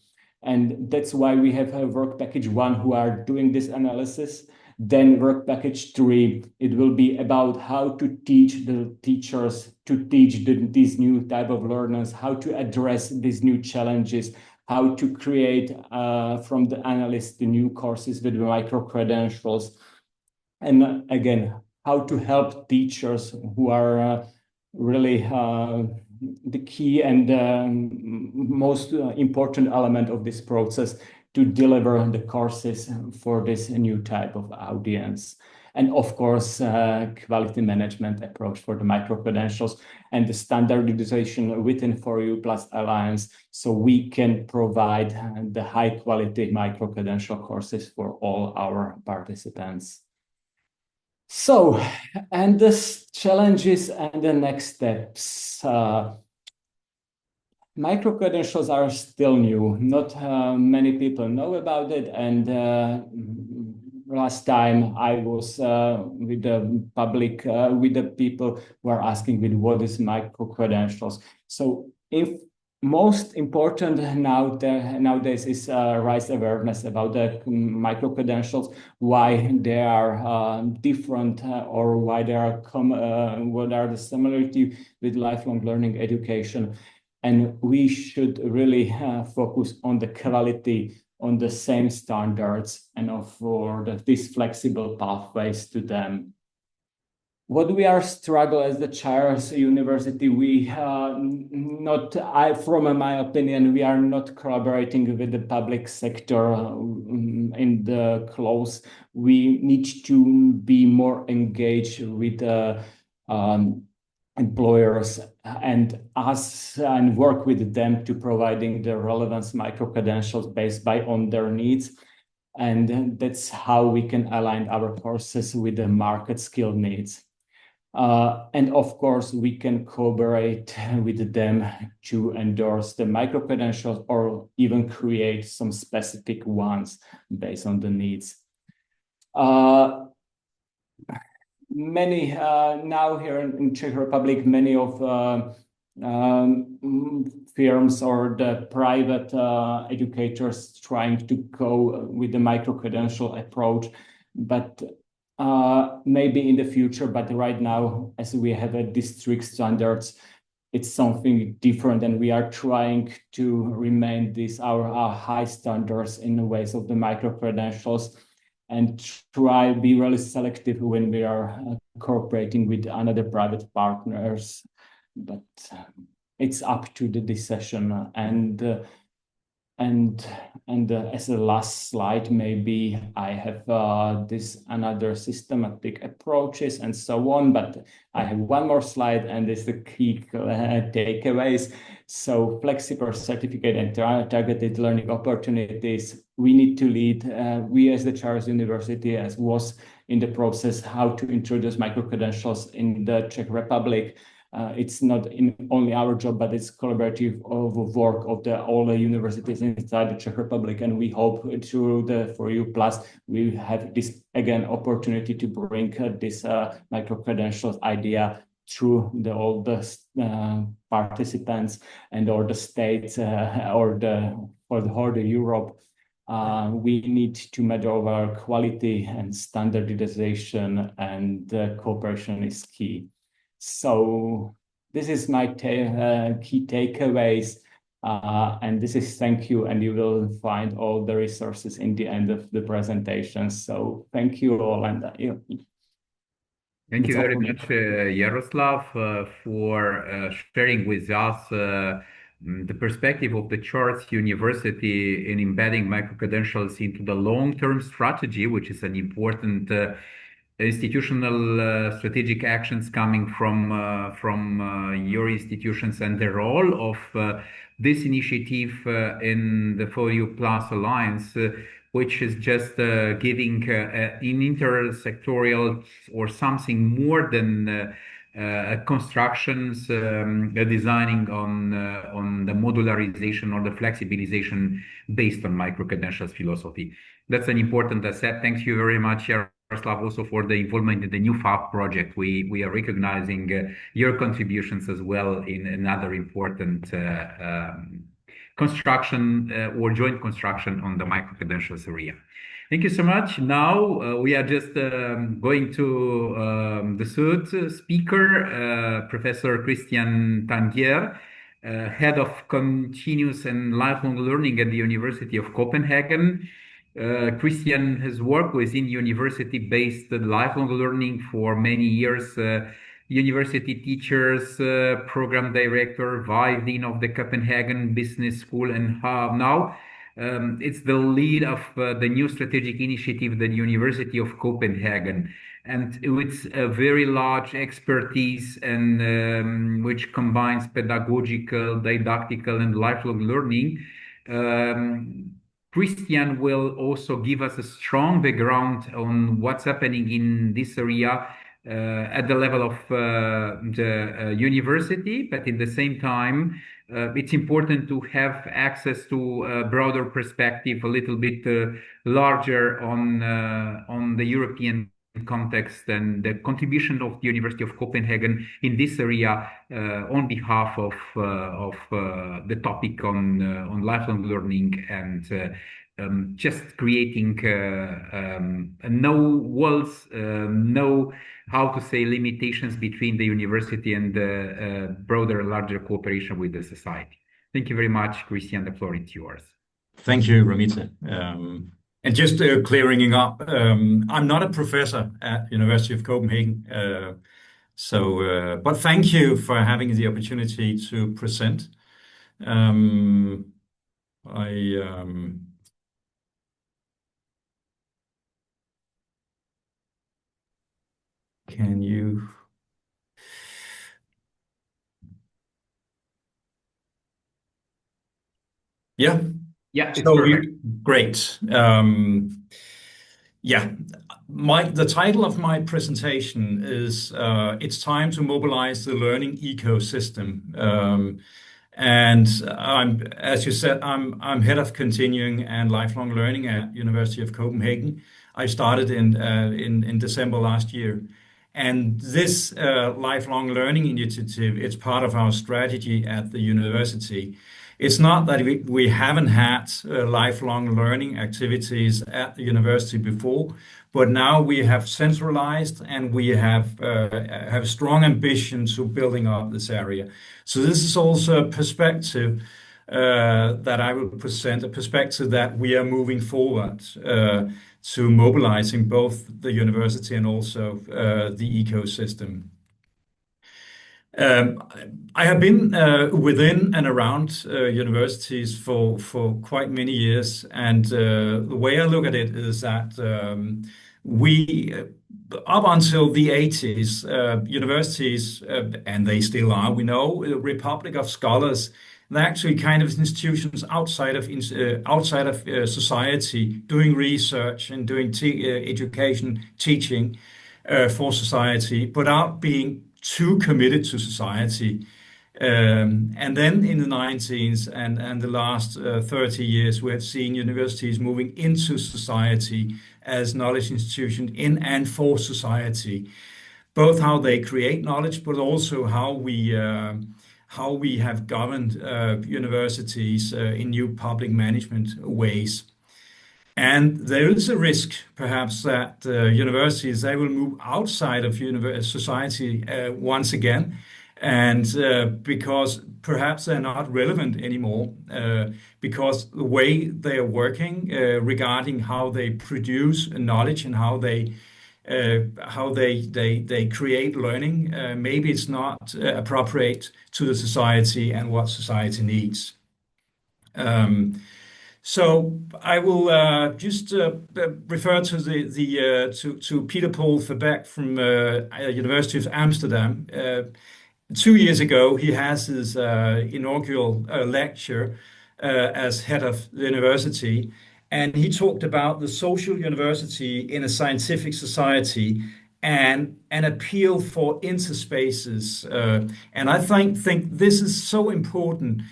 D: And that's why we have a work package 1 who are doing this analysis. Then work package 3, it will be about how to teach the teachers to teach these new type of learners, how to address these new challenges, how to create from the analysts the new courses with micro-credentials. And again, how to help teachers who are really the key and most important element of this process to deliver the courses for this new type of audience. And of course, quality management approach for the micro-credentials and the standardization within 4U Plus Alliance, so we can provide the high quality micro-credential courses for all our participants. So, and the challenges and the next steps. Micro-credentials are still new. Not many people know about it. And last time I was with the public, with the people who are asking me what is micro-credentials. So if most important nowadays is raise awareness about the micro-credentials, why they are different or why they are what are the similarity with lifelong learning education. And we should really focus on the quality, on the same standards, and for these flexible pathways to them. what we are struggling as the Charles University, from my opinion, we are not collaborating with the public sector in the close. We need to be more engaged with employers and work with them to providing the relevance micro-credentials based on their needs. And that's how we can align our courses with the market skill needs. And of course, we can cooperate with them to endorse the micro-credentials or even create some specific ones based on the needs. Many now here in Czech Republic, many of firms or the private educators trying to go with the micro-credential approach, but maybe in the future, but right now, as we have a district standards, it's something different, and we are trying to remain our high standards in the ways of the micro-credentials and try be really selective when we are cooperating with another private partners. But it's up to the decision. And as a last slide, maybe I have this another systematic approaches and so on, but I have one more slide, and it's the key takeaways. So flexible certificate and targeted learning opportunities. We need to lead. We as the Charles University was in the process how to introduce micro-credentials in the Czech Republic. It's not only our job, but it's collaborative of work of all the universities inside the Czech Republic. And we hope through the For You Plus, we have this again opportunity to bring this micro-credentials idea through all the participants and or the states for the whole Europe. We need to measure our quality and standardization, and cooperation is key. So this is my key takeaways, and this is thank you, and you will find all the resources in the end of the presentation. So thank you all, and
B: thank you very much, Jaroslav, for sharing with us the perspective of the Charles University in embedding micro-credentials into the long-term strategy, which is an important institutional strategic actions coming from your institutions, and the role of this initiative in the For You Plus Alliance, which is just giving an intersectorial or something more than constructions, designing on the modularization or the flexibilization based on micro-credentials philosophy. That's an important asset. Thank you very much, Jaroslav, also for the involvement in the new FAB project. We are recognizing your contributions as well in another important construction or joint construction on the micro-credentials area. Thank you so much. Now we are just going to the third speaker, Professor Christian Tangkjær, Head of Continuous and Lifelong Learning at the University of Copenhagen. Christian has worked within university-based lifelong learning for many years. University teachers, program director, vice dean of the Copenhagen Business School, and now it's the lead of the new strategic initiative, the University of Copenhagen, and with a very large expertise and which combines pedagogical, didactical, and lifelong learning. Christian will also give us a strong background on what's happening in this area at the level of the university, but in the same time, it's important to have access to a broader perspective, a little bit larger on the European context and the contribution of the University of Copenhagen in this area on behalf of the topic on lifelong learning and just creating no walls, no how to say limitations between the university and the broader, larger cooperation with the society. Thank you very much, Christian. The floor is yours.
E: Thank you, Romita. And just clearing up, I'm not a professor at University of Copenhagen. So, but thank you for having the opportunity to present. Can you? Yeah.
B: Yeah, it's
E: So
B: perfect.
E: great. Yeah, the title of my presentation is "It's Time to Mobilize the Learning Ecosystem." And as you said, I'm head of continuing and lifelong learning at University of Copenhagen. I started in December last year, and this lifelong learning initiative, it's part of our strategy at the university. It's not that we haven't had lifelong learning activities at the university before, but now we have centralized and we have strong ambition to building up this area. So this is also a perspective that I will present, a perspective that we are moving forward to mobilizing both the university and also the ecosystem. I have been within and around universities for quite many years, and the way I look at it is that we, up until the 80s, universities, and they still are, we know, a republic of scholars. They're actually kind of institutions outside of society, doing research and doing education, teaching for society, without being too committed to society. And then in the 19s and the last 30 years, we have seen universities moving into society as knowledge institutions in and for society, both how they create knowledge, but also how we have governed universities in new public management ways. And there is a risk, perhaps, that universities, they will move outside of society once again, and because perhaps they're not relevant anymore, because the way they are working regarding how they produce knowledge and how they create learning, maybe it's not appropriate to the society and what society needs. So I will just refer to to Peter Paul Verbeek from University of Amsterdam. 2 years ago, he has his inaugural lecture as head of the university, and he talked about the social university in a scientific society and an appeal for interspaces. And I think this is so important.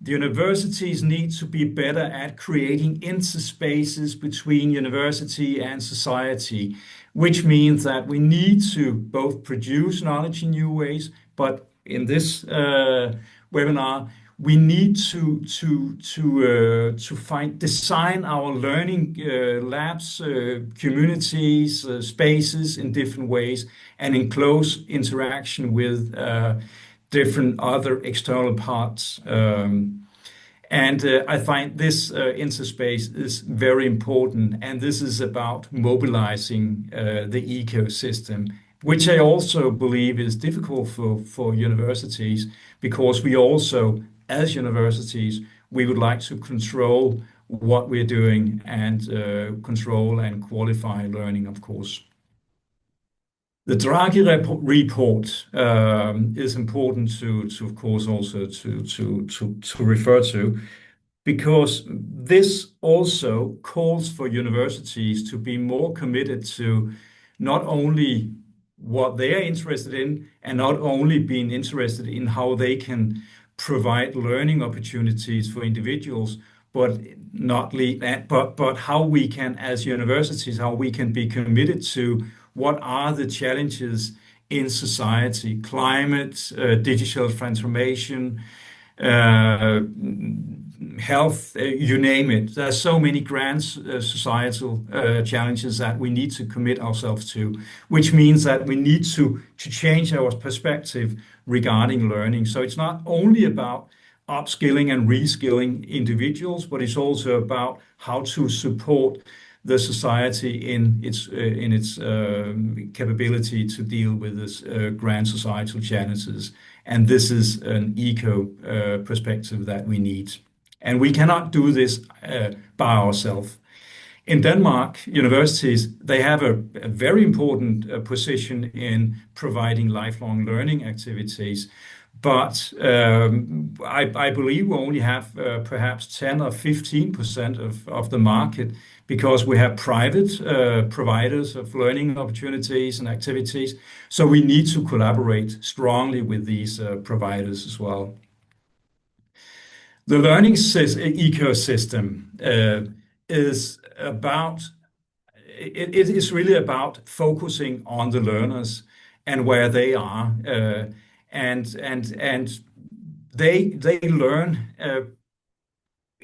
E: The universities need to be better at creating interspaces between university and society, which means that we need to both produce knowledge in new ways, but in this webinar, we need to design our learning labs, communities, spaces in different ways, and in close interaction with different other external parts. And I find this interspace is very important, and this is about mobilizing the ecosystem, which I also believe is difficult for universities, because we also, as universities, we would like to control what we're doing and control and qualify learning, of course. The Draghi report is important to of course, also to refer to, because this also calls for universities to be more committed to not only what they are interested in, and not only being interested in how they can provide learning opportunities for individuals, but how we can, as universities, how we can be committed to what are the challenges in society: climate, digital transformation, health, you name it. There are so many grand societal challenges that we need to commit ourselves to, which means that we need to change our perspective regarding learning. So it's not only about upskilling and reskilling individuals, but it's also about how to support the society in its capability to deal with this grand societal challenges. And this is an eco perspective that we need. And we cannot do this by ourselves. In Denmark, universities, they have a very important position in providing lifelong learning activities. But I believe we only have perhaps 10 or 15% of the market, because we have private providers of learning opportunities and activities. So we need to collaborate strongly with these providers as well. The learning ecosystem is really about focusing on the learners and where they are, and they learn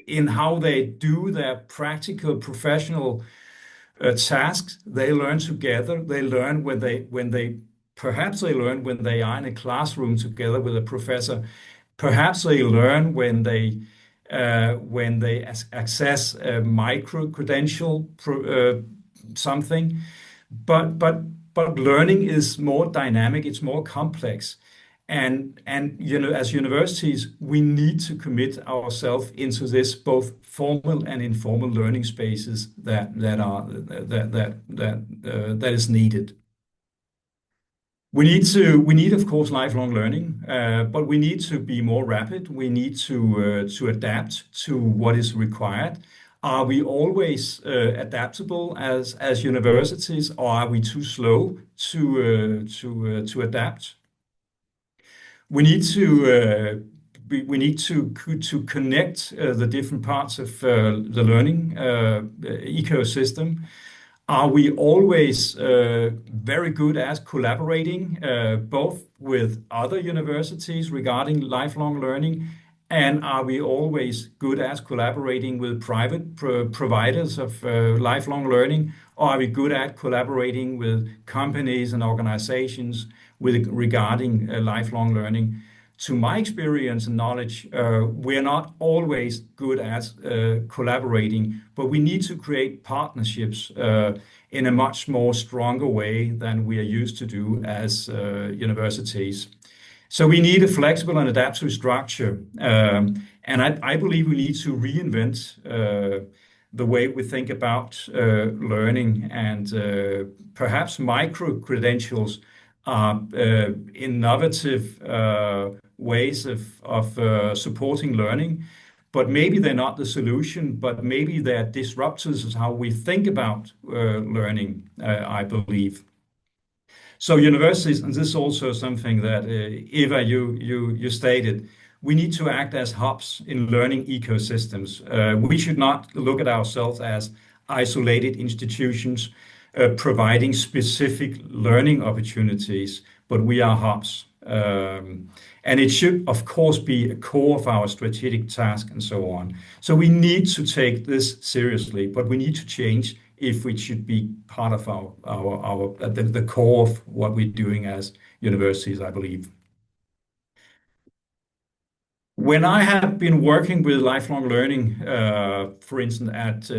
E: in how they do their practical professional tasks. They learn together. They learn when they learn when they are in a classroom together with a professor. Perhaps they learn when they access a micro-credential something, but learning is more dynamic, it's more complex. And as universities, we need to commit ourselves into this both formal and informal learning spaces that is needed. We need, of course, lifelong learning, but we need to be more rapid. We need to adapt to what is required. Are we always adaptable as universities, or are we too slow to adapt? We need to connect the different parts of the learning ecosystem. Are we always very good at collaborating both with other universities regarding lifelong learning, and are we always good at collaborating with private providers of lifelong learning, or are we good at collaborating with companies and organizations regarding lifelong learning? To my experience and knowledge, we're not always good at collaborating, but we need to create partnerships in a much more stronger way than we are used to do as universities. So we need a flexible and adaptive structure. And I believe we need to reinvent the way we think about learning, and perhaps micro-credentials are innovative ways of supporting learning, but maybe they're not the solution, but maybe they're disruptors of how we think about learning, I believe. So universities, and this is also something that Eva, you stated, we need to act as hubs in learning ecosystems. We should not look at ourselves as isolated institutions providing specific learning opportunities, but we are hubs. And it should, of course, be a core of our strategic task and so on. So we need to take this seriously, but we need to change if it should be part of the core of what we're doing as universities, I believe. When I have been working with lifelong learning, for instance, at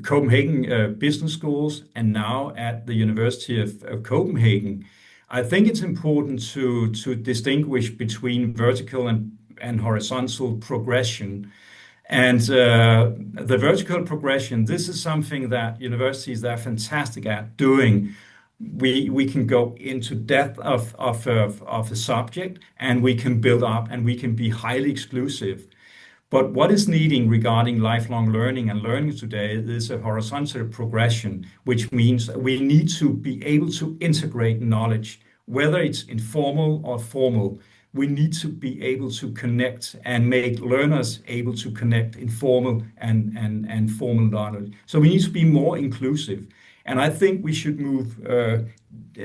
E: Copenhagen business schools and now at the University of Copenhagen, I think it's important to distinguish between vertical and horizontal progression. And the vertical progression, this is something that universities are fantastic at doing. We can go into depth of a subject, and we can build up, and we can be highly exclusive. But what is needing regarding lifelong learning and learning today is a horizontal progression, which means that we need to be able to integrate knowledge, whether it's informal or formal. We need to be able to connect and make learners able to connect informal and formal knowledge. So we need to be more inclusive. And I think we should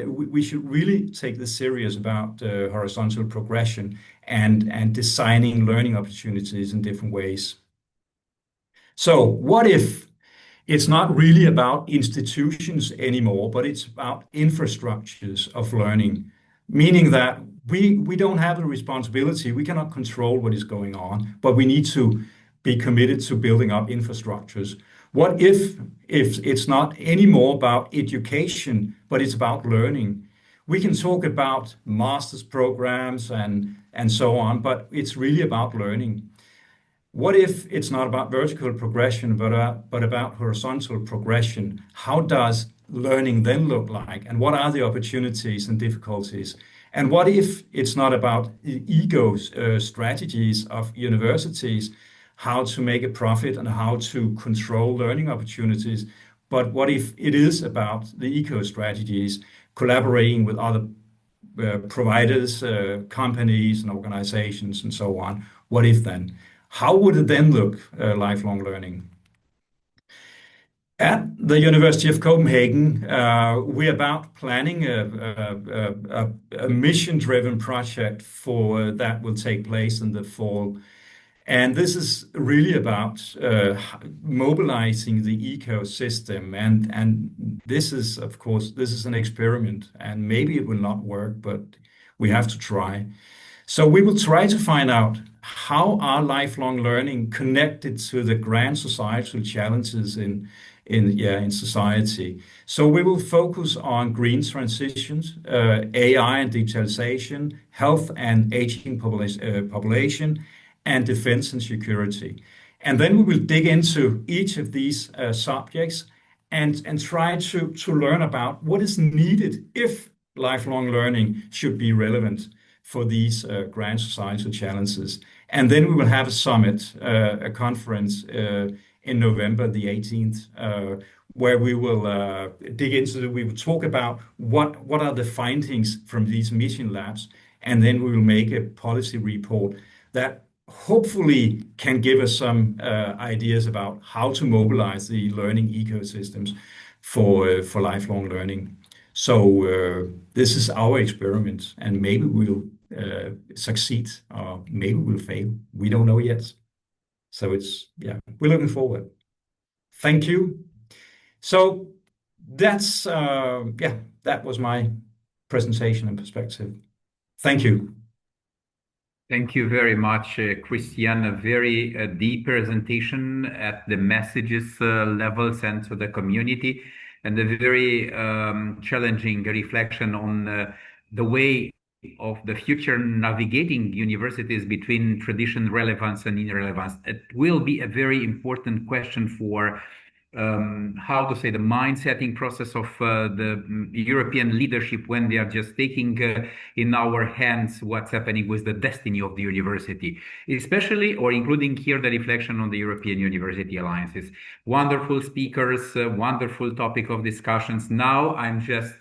E: we should really take this serious about horizontal progression and designing learning opportunities in different ways. So what if it's not really about institutions anymore, but it's about infrastructures of learning, meaning that we don't have the responsibility, we cannot control what is going on, but we need to be committed to building up infrastructures? What if it's not anymore about education, but it's about learning? We can talk about master's programs and so on, but it's really about learning. What if it's not about vertical progression, but about horizontal progression? How does learning then look like? And what are the opportunities and difficulties? And what if it's not about the ego strategies of universities, how to make a profit and how to control learning opportunities, but what if it is about the eco strategies, collaborating with other providers, companies and organizations and so on? What if then? How would it then look, lifelong learning? At the University of Copenhagen, we're about planning a mission-driven project for that will take place in the fall. And this is really about mobilizing the ecosystem. And this is, of course, this is an experiment, and maybe it will not work, but we have to try. So we will try to find out how are lifelong learning connected to the grand societal challenges in society. So we will focus on green transitions, AI and digitalization, health and aging population, and defense and security. And then we will dig into each of these subjects and try to learn about what is needed if lifelong learning should be relevant for these grand societal challenges. And then we will have a summit, a conference in November the 18th, where we will dig into, we will talk about what are the findings from these mission labs, and then we will make a policy report that hopefully can give us some ideas about how to mobilize the learning ecosystems for lifelong learning. So this is our experiment, and maybe we'll succeed or maybe we'll fail. We don't know yet. So we're looking forward. Thank you. So that's that was my presentation and perspective. Thank you.
B: Thank you very much, Christian. A very deep presentation at the messages level sent to the community, and a very challenging reflection on the way of the future navigating universities between tradition, relevance, and irrelevance. It will be a very important question for how to say the mind-setting process of the European leadership when they are just taking in our hands what's happening with the destiny of the university, especially or including here the reflection on the European University Alliances. Wonderful speakers, wonderful topic of discussions. Now I'm just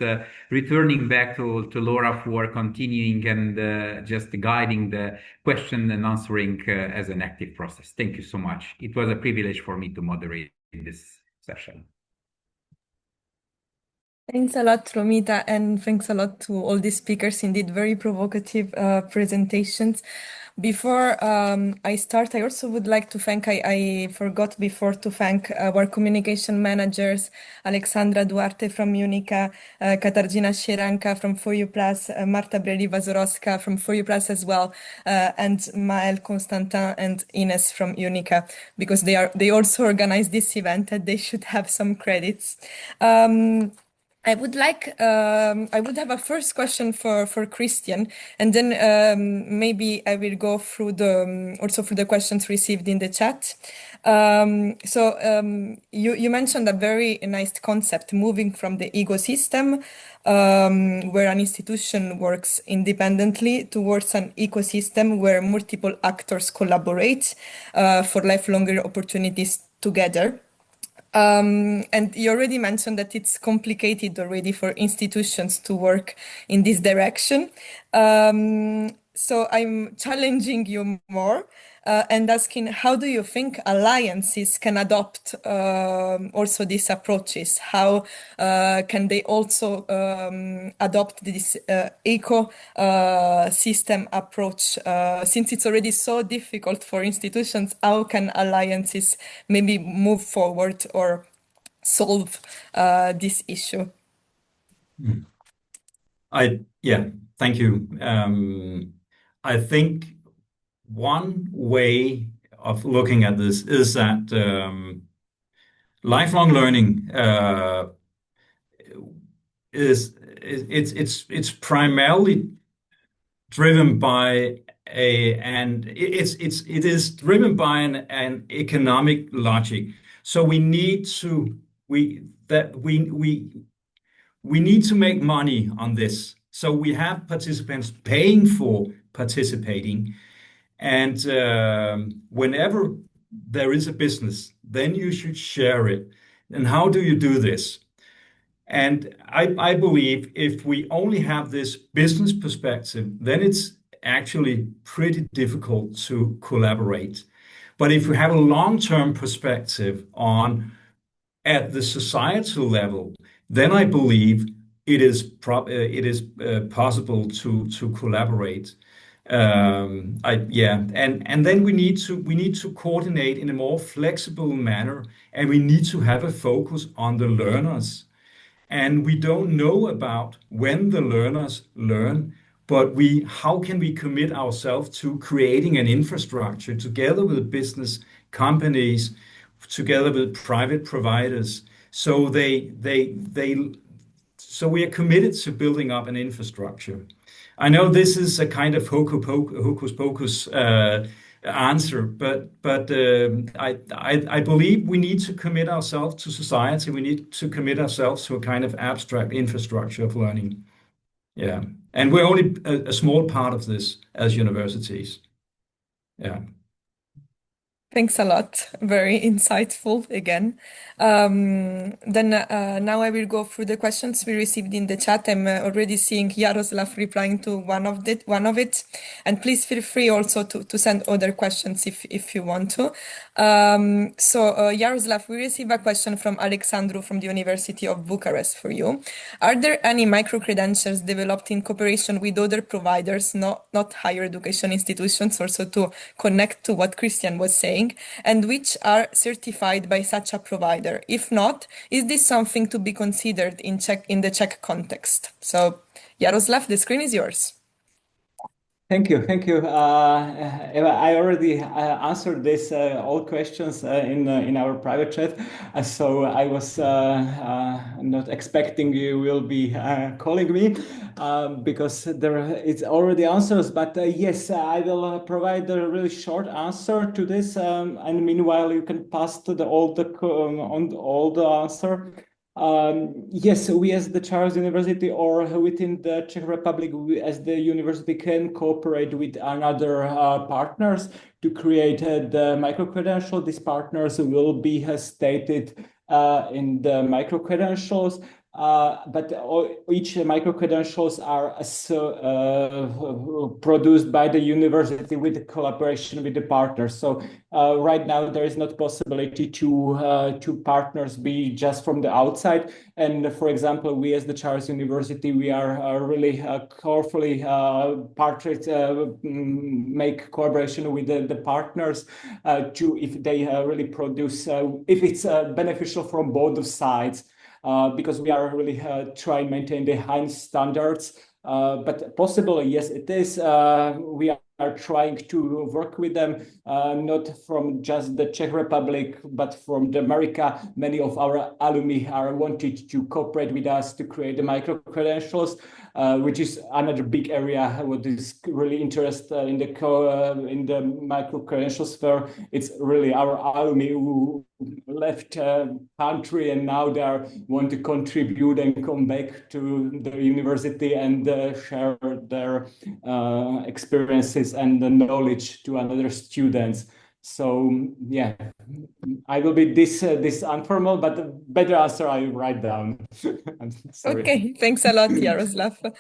B: returning back to Laura for continuing and just guiding the question and answering as an active process. Thank you so much. It was a privilege for me to moderate this session.
A: Thanks a lot, Romita, and thanks a lot to all the speakers. Indeed, very provocative presentations. Before I start, I also would like to thank, I forgot before to thank our communication managers, Alexandra Duarte from UNICA, Katarzyna Sieranka from 4U+, Marta Breli-Wazorowska from 4U+ as well, and Maël Constantin and Ines from UNICA, because they also organized this event and they should have some credits. I would have a first question for Christian, and then maybe I will go through also through the questions received in the chat. You mentioned a very nice concept, moving from the ecosystem, where an institution works independently, towards an ecosystem where multiple actors collaborate for lifelong opportunities together. And you already mentioned that it's complicated already for institutions to work in this direction. So I'm challenging you more and asking, how do you think alliances can adopt also these approaches? How can they also adopt this ecosystem approach? Since it's already so difficult for institutions, how can alliances maybe move forward or solve this issue?
E: Thank you. I think one way of looking at this is that lifelong learning it's primarily driven by it is driven by an economic logic. So we need to make money on this. So we have participants paying for participating, and whenever there is a business, then you should share it. And how do you do this? And I believe if we only have this business perspective, then it's actually pretty difficult to collaborate. But if we have a long-term perspective at the societal level, then I believe it is possible to collaborate. And then we need to coordinate in a more flexible manner, and we need to have a focus on the learners. And we don't know about when the learners learn, but how can we commit ourselves to creating an infrastructure together with business companies, together with private providers, so so we are committed to building up an infrastructure. I know this is a kind of hocus pocus answer, but I believe we need to commit ourselves to society. We need to commit ourselves to a kind of abstract infrastructure of learning. Yeah, and we're only a small part of this as universities. Yeah.
A: Thanks a lot. Very insightful again. Now I will go through the questions we received in the chat. I'm already seeing Jaroslav replying to one of it. And please feel free also to send other questions if you want to. Jaroslav, we received a question from Alexandru from the University of Bucharest for you. Are there any micro-credentials developed in cooperation with other providers, not higher education institutions, also to connect to what Christian was saying, and which are certified by such a provider? If not, is this something to be considered in the Czech context? So, Jaroslav, the screen is yours.
D: Thank you. Eva, I already answered this all questions in our private chat, so I was not expecting you will be calling me because it's already answers. But yes, I will provide a really short answer to this, and meanwhile you can pass to all the answer. Yes, we as the Charles University or within the Czech Republic, we as the university can cooperate with another partners to create the micro-credential. These partners will be stated in the micro-credentials. But each micro-credentials are produced by the university with collaboration with the partners. So right now there is not possibility to partners be just from the outside. And for example, we as the Charles University, we are really carefully make collaboration with the partners if they really produce, if it's beneficial from both sides. Because we are really trying to maintain the high standards, but possibly, yes, it is. We are trying to work with them, not from just the Czech Republic, but from the America. Many of our alumni are wanted to cooperate with us to create the micro-credentials, which is another big area what is really interested in the micro-credential sphere. It's really our alumni who left country and now they want to contribute and come back to the university and share their experiences and the knowledge to other students. So yeah, I will be this informal, but the better answer I write down. I'm sorry.
A: Okay, thanks a lot, Jaroslav.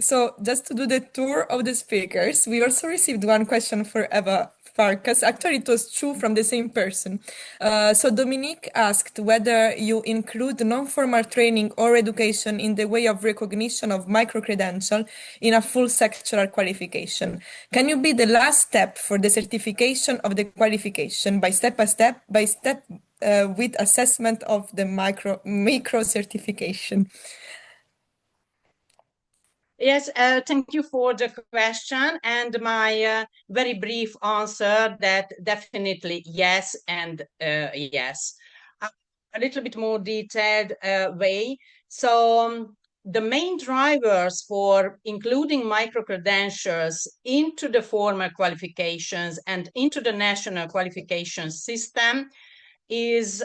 A: So just to do the tour of the speakers, we also received one question for Eva Farkas. Actually, it was two from the same person. So Dominique asked whether you include non-formal training or education in the way of recognition of micro-credential in a full sectoral qualification. Can you be the last step for the certification of the qualification by step with assessment of the micro certification?
C: Yes, thank you for the question, and my very brief answer that definitely yes and yes. A little bit more detailed way. So the main drivers for including micro-credentials into the formal qualifications and into the national qualification system is,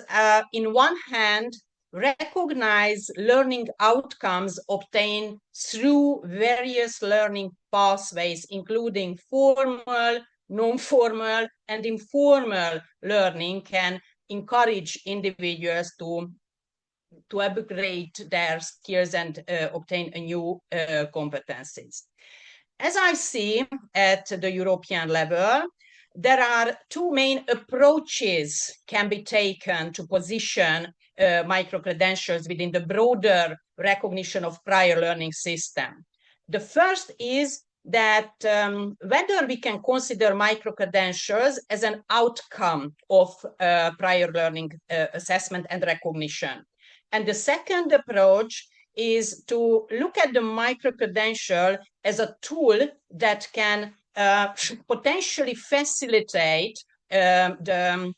C: in one hand, recognize learning outcomes obtained through various learning pathways, including formal, non-formal, and informal learning, can encourage individuals to upgrade their skills and obtain a new competencies. As I see at the European level, there are two main approaches can be taken to position micro-credentials within the broader recognition of prior learning system. The first is that whether we can consider micro-credentials as an outcome of prior learning assessment and recognition. And the second approach is to look at the micro-credential as a tool that can potentially facilitate the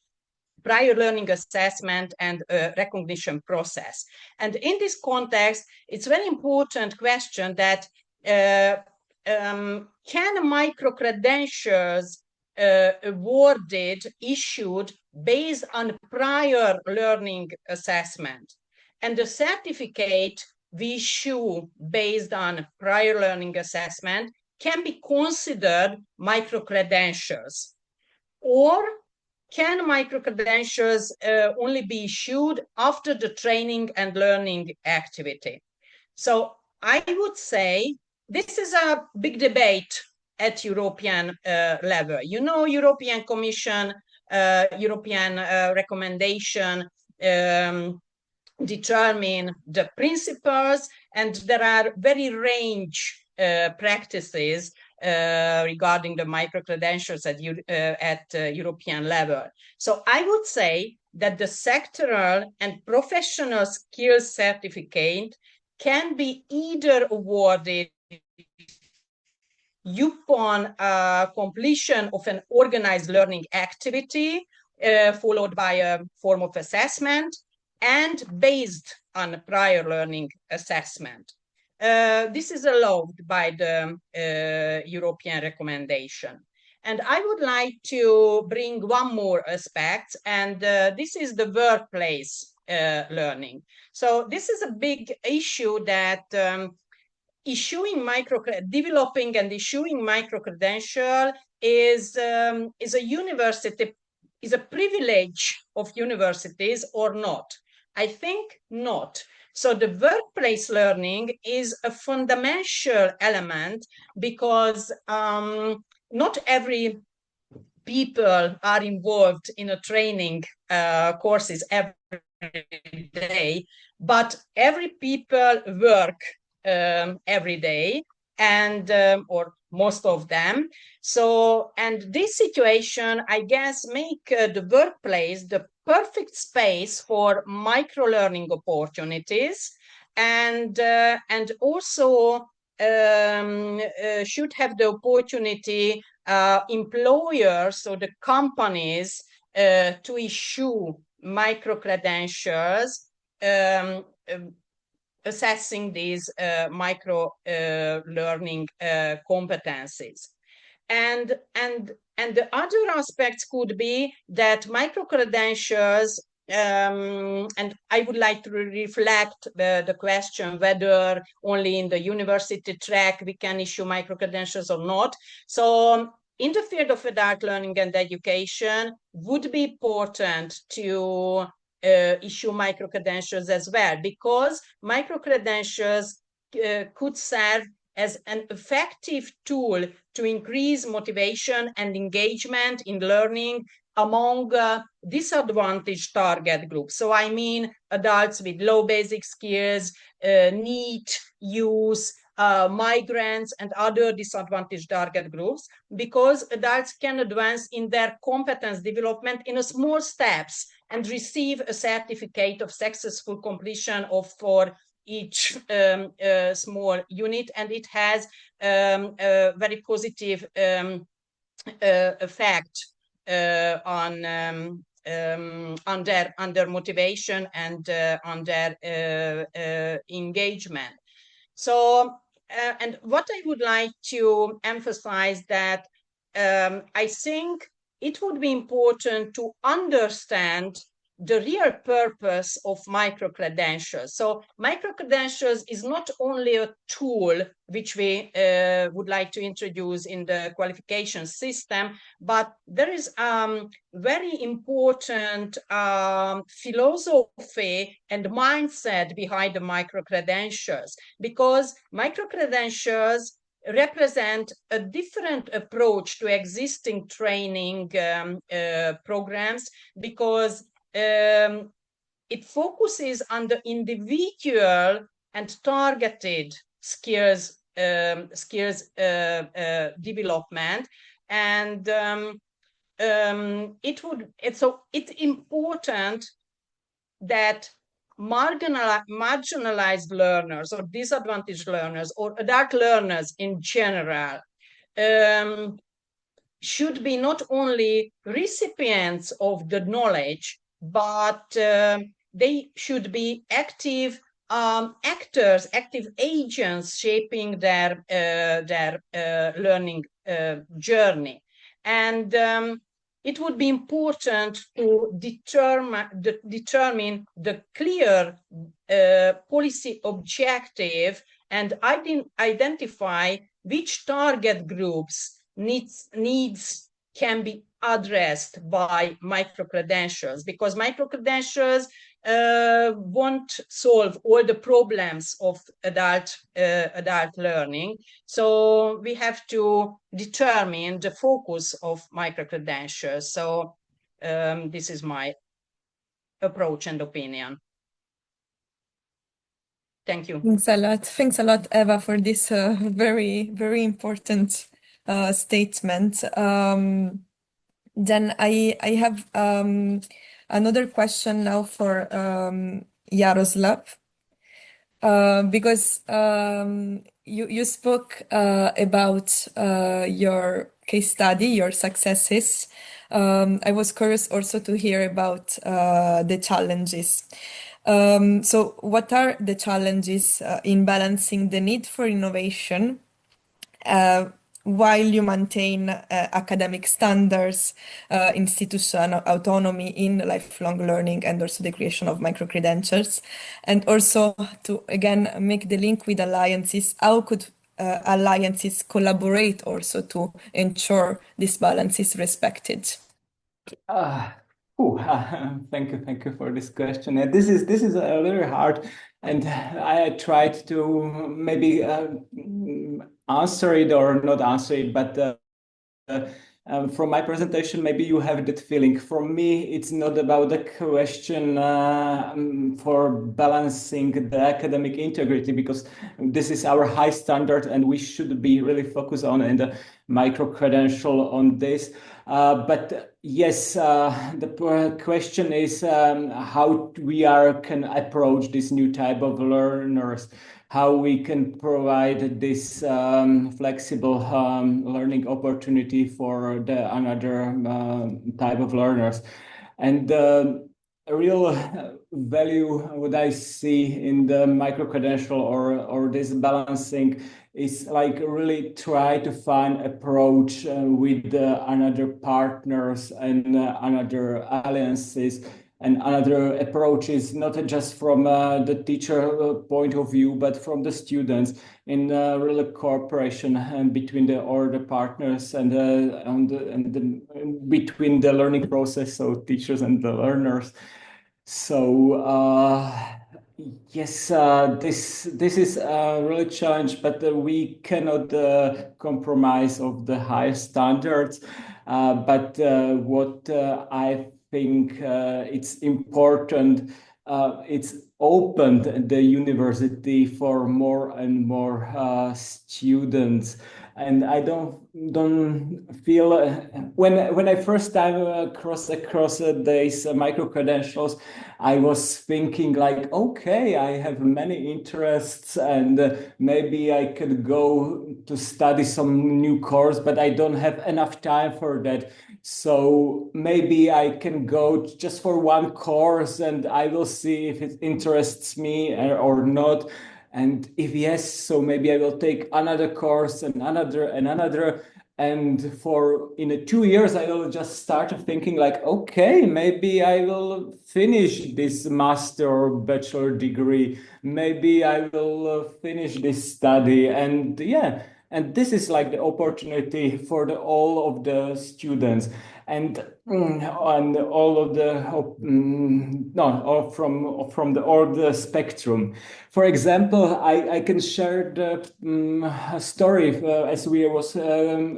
C: prior learning assessment and recognition process. And in this context, it's a very important question that can micro-credentials awarded, issued based on prior learning assessment, and the certificate we issue based on prior learning assessment can be considered micro-credentials? Or can micro-credentials only be issued after the training and learning activity? So I would say this is a big debate at European level. You know, European Commission, European recommendation determine the principles, and there are very range practices regarding the micro-credentials at European level. So I would say that the sectoral and professional skills certificate can be either awarded upon completion of an organized learning activity, followed by a form of assessment, and based on prior learning assessment. This is allowed by the European recommendation. And I would like to bring one more aspect, and this is the workplace learning. So this is a big issue that developing and issuing micro-credential is a privilege of universities or not? I think not. So the workplace learning is a fundamental element, because not every people are involved in a training courses every day, but every people work every day, and or most of them. So, and this situation, I guess, make the workplace the perfect space for micro-learning opportunities, and also should have the opportunity, employers, so the companies, to issue micro-credentials assessing these micro-learning competencies. And the other aspects could be that micro-credentials, and I would like to reflect the question whether only in the university track we can issue micro-credentials or not. So in the field of adult learning and education, would be important to issue micro-credentials as well, because micro-credentials could serve as an effective tool to increase motivation and engagement in learning among disadvantaged target groups. So I mean adults with low basic skills, NEET youth, migrants, and other disadvantaged target groups, because adults can advance in their competence development in a small steps and receive a certificate of successful completion of for each small unit, and it has a very positive effect on their motivation and on their engagement. So, and what I would like to emphasize that I think it would be important to understand the real purpose of micro-credentials. So micro-credentials is not only a tool which we would like to introduce in the qualification system, but there is very important philosophy and mindset behind the micro-credentials, because micro-credentials represent a different approach to existing training programs, because it focuses on the individual and targeted skills development, and it's important that marginalized learners or disadvantaged learners or adult learners in general should be not only recipients of the knowledge, but they should be active actors, active agents shaping their learning journey. And it would be important to determine the clear policy objective and identify which target groups needs can be addressed by micro-credentials, because micro-credentials won't solve all the problems of adult learning. So we have to determine the focus of micro-credentials. So this is my approach and opinion. Thank you.
A: Thanks a lot. Thanks a lot, Eva, for this very, very important statement. Then I have another question now for Jaroslav, because you spoke about your case study, your successes. I was curious also to hear about the challenges. So what are the challenges in balancing the need for innovation while you maintain academic standards, institutional autonomy in lifelong learning, and also the creation of micro-credentials? And also to, again, make the link with alliances, how could alliances collaborate also to ensure this balance is respected?
D: Thank you for this question. This is very hard, and I tried to maybe answer it or not answer it, but from my presentation, maybe you have that feeling. For me, it's not about the question for balancing the academic integrity, because this is our high standard and we should be really focused on the micro-credential on this. But yes, the question is how we can approach this new type of learners, how we can provide this flexible learning opportunity for the another type of learners. And real value what I see in the micro-credential or this balancing is like really try to find approach with another partners and another alliances. And another approach is not just from the teacher point of view, but from the students in real cooperation and between all the partners and between the learning process, so teachers and the learners. So yes, this is a really challenge, but we cannot compromise of the high standards. But what I think it's important, it's opened the university for more and more students. and I don't feel when I first time cross across these micro credentials, I was thinking like, okay, I have many interests, and maybe I could go to study some new course, but I don't have enough time for that. So maybe I can go just for one course, and I will see if it interests me or not. And if yes, so maybe I will take another course and another and another. And for in 2 years, I will just start thinking like, okay, maybe I will finish this master or bachelor degree. Maybe I will finish this study. And yeah, and this is like the opportunity for all of the students. And all of the from the all spectrum. For example, I can share the story as we was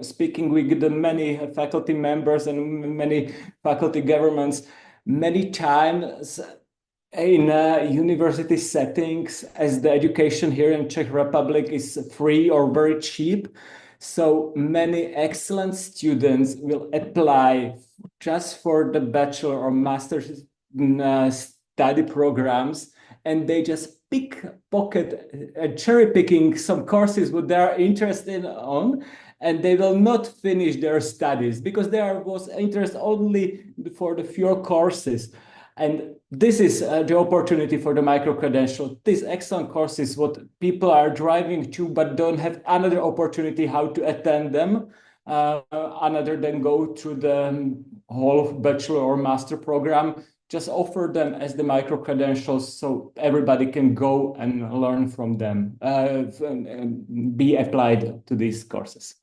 D: speaking with the many faculty members and many faculty governments. Many times in university settings, as the education here in Czech Republic is free or very cheap, so many excellent students will apply just for the bachelor or master's study programs, and they just cherry picking some courses what they are interested on, and they will not finish their studies because there was interest only for the few courses. And this is the opportunity for the micro-credential. These excellent courses, what people are driving to, but don't have another opportunity how to attend them, other than go through the whole bachelor or master program. Just offer them as the micro-credentials so everybody can go and learn from them, be applied to these courses.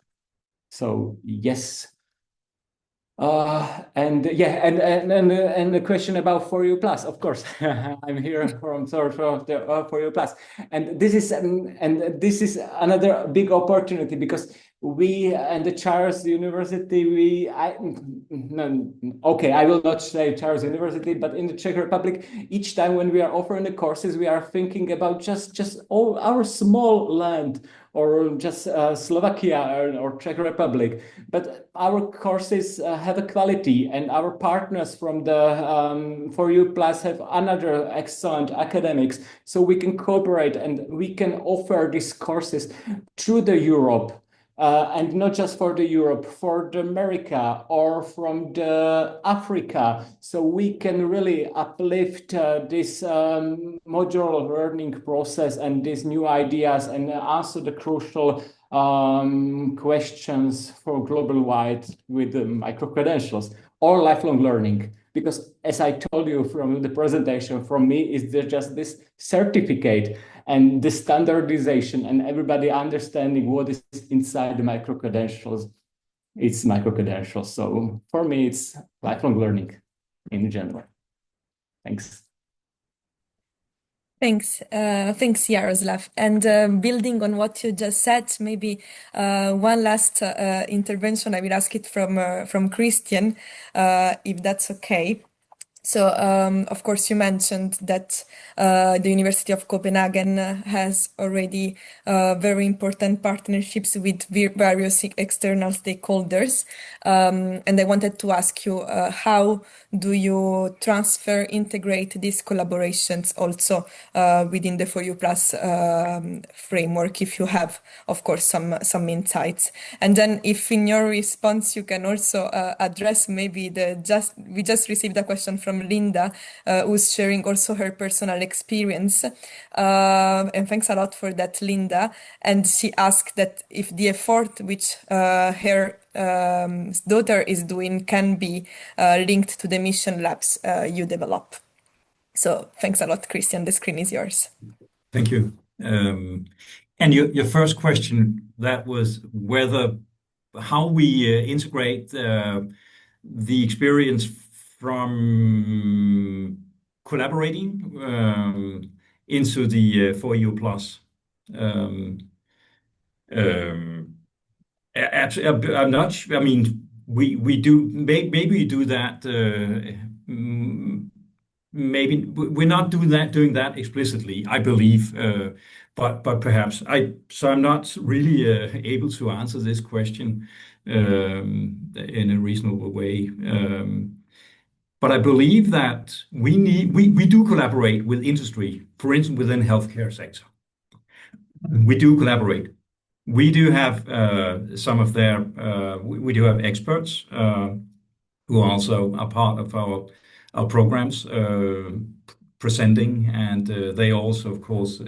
D: So yes. And the question about For You Plus, of course, I'm here from sort of the For You Plus, and this is another big opportunity because we and the Charles University, I will not say Charles University, but in the Czech Republic, each time when we are offering the courses, we are thinking about just all our small land, or just Slovakia or Czech Republic. But our courses have a quality, and our partners from the For You Plus have another excellent academics. So we can cooperate and we can offer these courses through the Europe. And not just for the Europe, for the America or from the Africa. So we can really uplift this modular learning process and these new ideas and answer the crucial questions for global wide with the micro-credentials or lifelong learning. Because as I told you from the presentation, from me is just this certificate and the standardization and everybody understanding what is inside the micro-credentials. It's micro-credentials. So for me, it's lifelong learning in general. Thanks.
A: Thanks, Jaroslav. And building on what you just said, maybe one last intervention. I will ask it from Christian, if that's okay. So, of course, you mentioned that the University of Copenhagen has already very important partnerships with various external stakeholders. And I wanted to ask you, how do you integrate these collaborations also within the For You Plus framework, if you have, of course, some insights? And then if in your response you can also address maybe we just received a question from Linda, who's sharing also her personal experience. And thanks a lot for that, Linda. And she asked that if the effort which her daughter is doing can be linked to the mission labs you develop. So thanks a lot, Christian. The screen is yours.
E: Thank you. And your first question, that was how we integrate the experience from collaborating into the For You Plus. I'm not sure. I mean, we do. Maybe we do that. Maybe we're not doing that explicitly, I believe. but perhaps I'm not really able to answer this question in a reasonable way. But I believe that we do collaborate with industry, for instance, within healthcare sector. We do collaborate. We do have some of their we do have experts who also are part of our programs presenting, and they also, of course,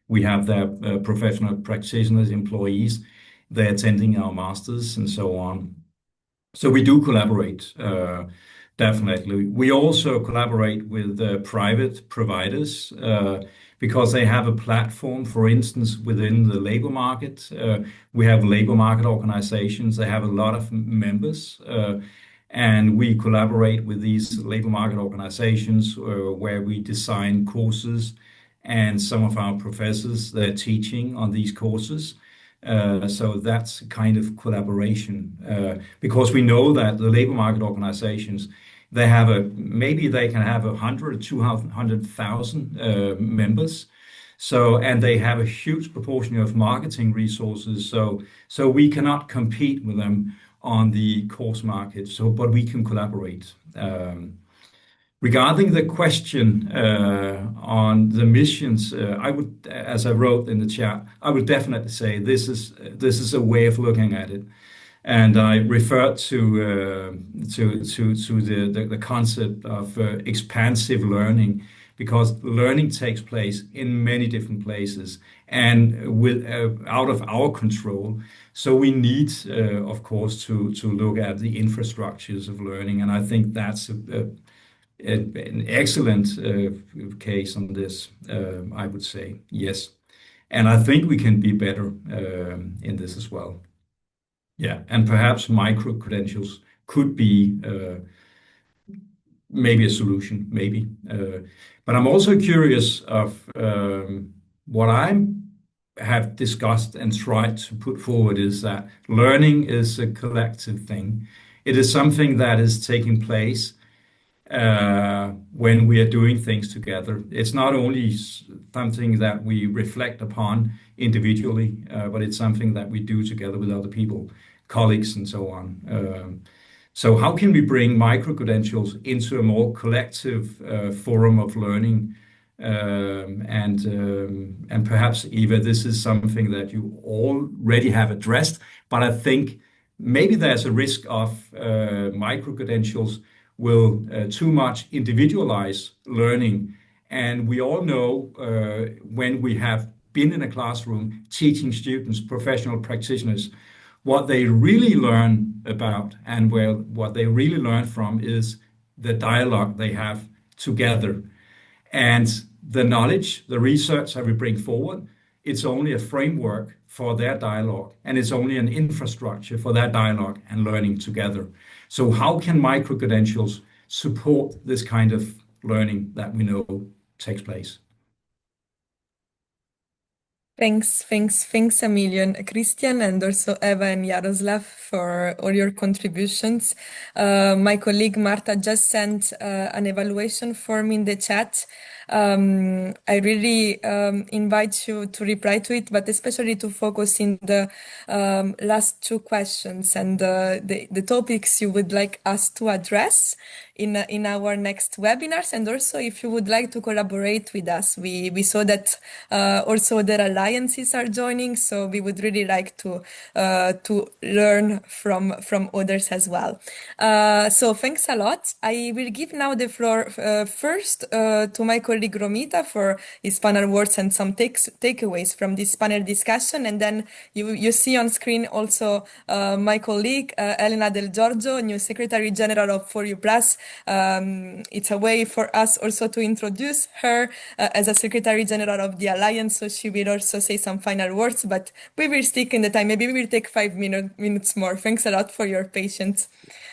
E: we have their professional practitioners, employees. They're attending our masters and so on. So we do collaborate, definitely. We also collaborate with private providers because they have a platform, for instance, within the labor market. We have labor market organizations. They have a lot of members. And we collaborate with these labor market organizations where we design courses, and some of our professors, they're teaching on these courses. So that's a kind of collaboration because we know that the labor market organizations, they have maybe they can have 100 or 200,000 members. So, and they have a huge proportion of marketing resources. So we cannot compete with them on the course market. So, but we can collaborate. Regarding the question on the missions, I would, as I wrote in the chat, I would definitely say this is a way of looking at it, and I refer to the concept of expansive learning, because learning takes place in many different places and with out of our control. So we need, of course, to look at the infrastructures of learning, and I think that's an excellent case on this, I would say, yes. And I think we can be better in this as well. Yeah, and perhaps micro-credentials could be maybe a solution, maybe. But I'm also curious of what I have discussed and tried to put forward is that learning is a collective thing. It is something that is taking place when we are doing things together. It's not only something that we reflect upon individually, but it's something that we do together with other people, colleagues, and so on. So how can we bring micro-credentials into a more collective forum of learning? And perhaps, Eva, this is something that you already have addressed, but I think maybe there's a risk of micro-credentials will too much individualize learning. And we all know when we have been in a classroom teaching students, professional practitioners, what they really learn about and what they really learn from is the dialogue they have together. And the knowledge, the research that we bring forward, it's only a framework for their dialogue, and it's only an infrastructure for their dialogue and learning together. So how can micro-credentials support this kind of learning that we know takes place?
A: Thanks a million, Christian, and also Eva and Jaroslav for all your contributions. My colleague Marta just sent an evaluation form in the chat. I really invite you to reply to it, but especially to focus in the last two questions and the topics you would like us to address in our next webinars. And also, if you would like to collaborate with us, we saw that also there alliances are joining, so we would really like to learn from others as well. So thanks a lot. I will give now the floor first to my colleague Romita for his final words and some takeaways from this panel discussion, and then you see on screen also my colleague Elena Del Giorgio, new Secretary General of 4U+. It's a way for us also to introduce her as a Secretary General of the Alliance, so she will also say some final words, but we will stick in the time. Maybe we will take 5 minutes more. Thanks a lot for your patience.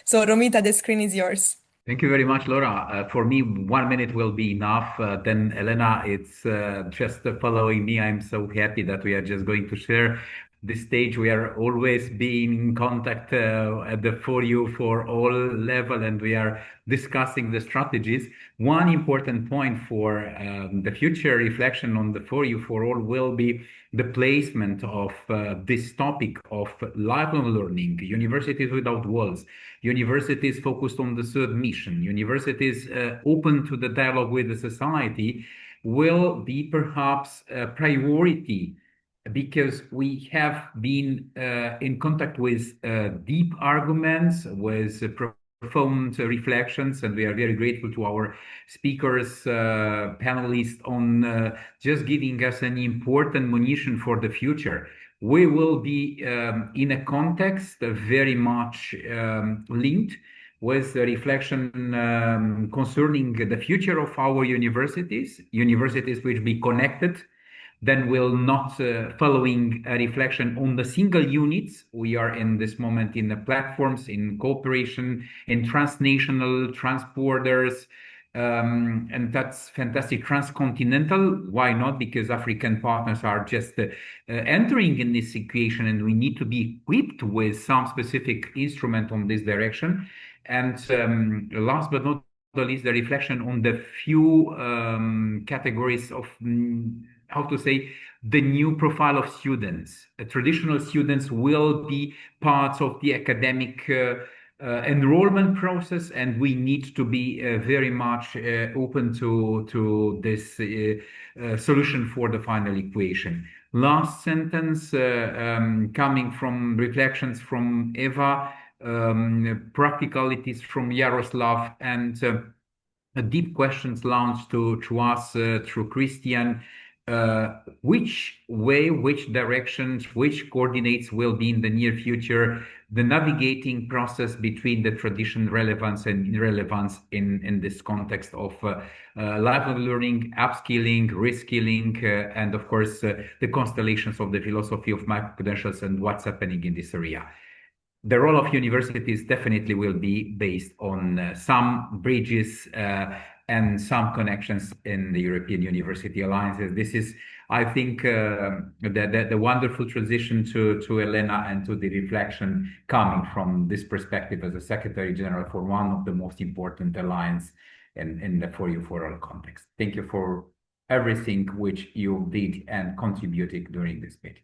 A: So Romita, the screen is yours.
B: Thank you very much, Laura. For me, 1 minute will be enough. Then Elena, it's just following me. I'm so happy that we are just going to share this stage, we are always being in contact at the For You for All level, and we are discussing the strategies. One important point for the future reflection on the For You for All will be the placement of this topic of lifelong learning, universities without walls, universities focused on the third mission, universities open to the dialogue with the society, will be perhaps a priority, because we have been in contact with deep arguments, with profound reflections, and we are very grateful to our speakers, panelists, on just giving us an important munition for the future. We will be in a context very much linked with the reflection concerning the future of our universities which be connected, then will not following a reflection on the single units. We are in this moment in the platforms, in cooperation, in transnational, transborders, and that's fantastic. Transcontinental, why not? Because African partners are just entering in this equation, and we need to be equipped with some specific instrument on this direction. And last but not least, the reflection on the few categories of how to say, the new profile of students. Traditional students will be parts of the academic enrollment process, and we need to be very much open to this solution for the final equation. Last sentence coming from reflections from Eva, practicalities from Jaroslav, and deep questions launched to us through Christian. Which way, which directions, which coordinates will be in the near future, the navigating process between the tradition, relevance, and irrelevance in this context of lifelong learning, upskilling, reskilling, and of course, the constellations of the philosophy of micro-credentials and what's happening in this area. The role of universities definitely will be based on some bridges and some connections in the European University Alliances. This is, I think, the wonderful transition to Elena and to the reflection coming from this perspective as a Secretary General for one of the most important alliance in the For You for All context. Thank you for everything which you did and contributed during this meeting.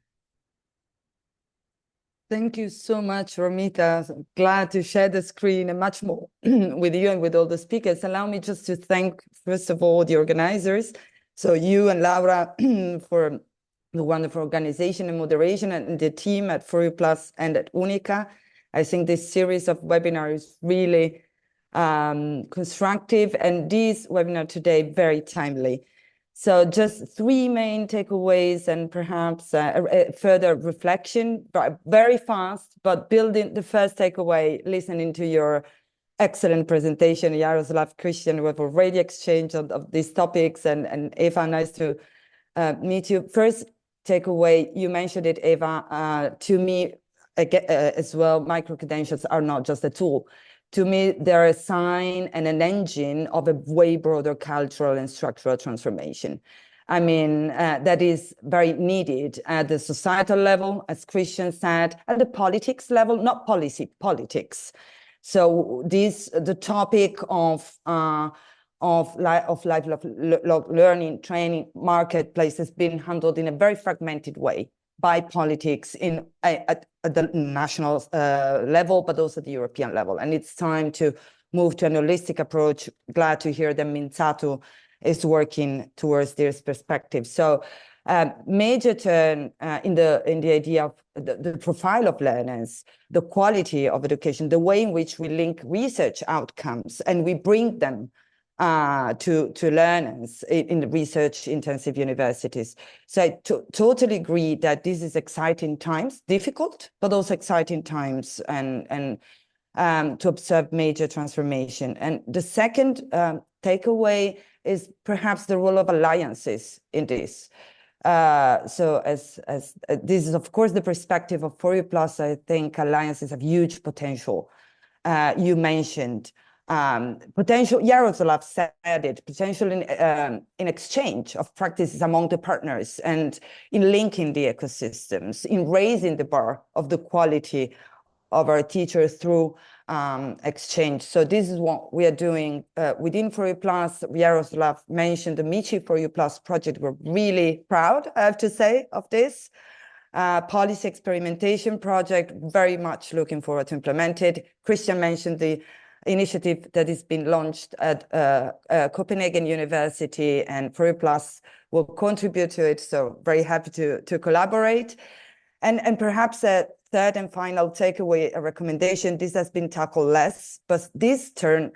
F: Thank you so much, Romita. Glad to share the screen and much more with you and with all the speakers. Allow me just to thank, first of all, the organizers. So you and Laura for the wonderful organization and moderation, and the team at For You Plus and at UNICA. I think this series of webinars is really constructive, and this webinar today very timely. So just three main takeaways and perhaps further reflection, but very fast, but building the first takeaway, listening to your excellent presentation, Jaroslav, Christian, we've already exchanged of these topics, and Eva, nice to meet you. First takeaway, you mentioned it, Eva, to me as well, micro-credentials are not just a tool. To me, they're a sign and an engine of a way broader cultural and structural transformation. I mean, that is very needed at the societal level, as Christian said, at the politics level, not policy, politics. So the topic of lifelong learning, training, marketplace has been handled in a very fragmented way by politics at the national level, but also the European level. And it's time to move to an holistic approach. Glad to hear that Minzatu is working towards this perspective. So major turn in the idea of the profile of learners, the quality of education, the way in which we link research outcomes and we bring them to learners in the research-intensive universities. So I totally agree that this is exciting times, difficult, but also exciting times, and to observe major transformation. And the second takeaway is perhaps the role of alliances in this. So as this is, of course, the perspective of For You Plus, I think alliances have huge potential. You mentioned potential, Jaroslav said it, potential in exchange of practices among the partners and in linking the ecosystems, in raising the bar of the quality of our teachers through exchange. So this is what we are doing within For You Plus. Jaroslav mentioned the Michi For You Plus project. We're really proud, I have to say, of this. Policy experimentation project, very much looking forward to implement it. Christian mentioned the initiative that has been launched at Copenhagen University, and For You Plus will contribute to it. So very happy to collaborate. And perhaps a third and final takeaway, a recommendation, this has been tackled less, but this turn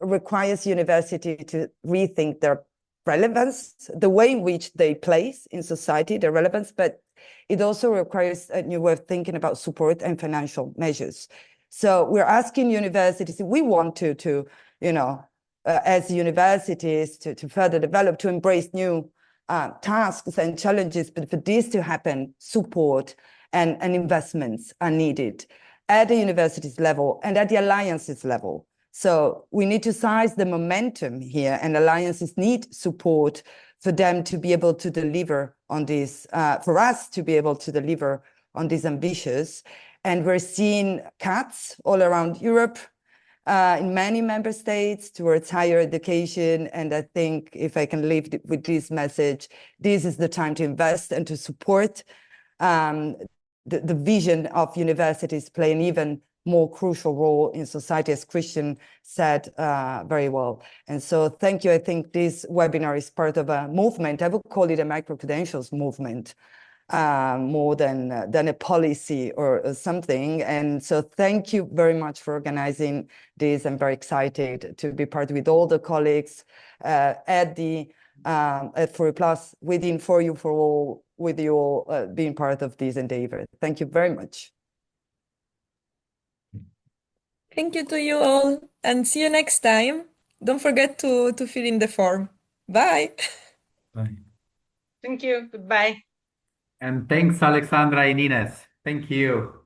F: requires university to rethink their relevance, the way in which they place in society, their relevance, but it also requires a new way of thinking about support and financial measures. So we're asking universities, we want to as universities, to further develop, to embrace new tasks and challenges, but for this to happen, support and investments are needed at the universities level and at the alliances level. So we need to size the momentum here, and alliances need support for them to be able to deliver on this, for us to be able to deliver on these ambitious. And we're seeing cuts all around Europe, in many member states towards higher education. And I think if I can leave with this message, this is the time to invest and to support the vision of universities play an even more crucial role in society, as Christian said very well. And so thank you. I think this webinar is part of a movement. I would call it a micro-credentials movement, more than a policy or something. And so thank you very much for organizing this. I'm very excited to be part with all the colleagues at the at For You Plus, within For You for All, with you all being part of this endeavor. Thank you very much.
A: Thank you to you all, and see you next time. Don't forget to fill in the form. Bye.
E: Bye.
C: Thank you. Goodbye.
B: And thanks, Alexandra and Ines. Thank you.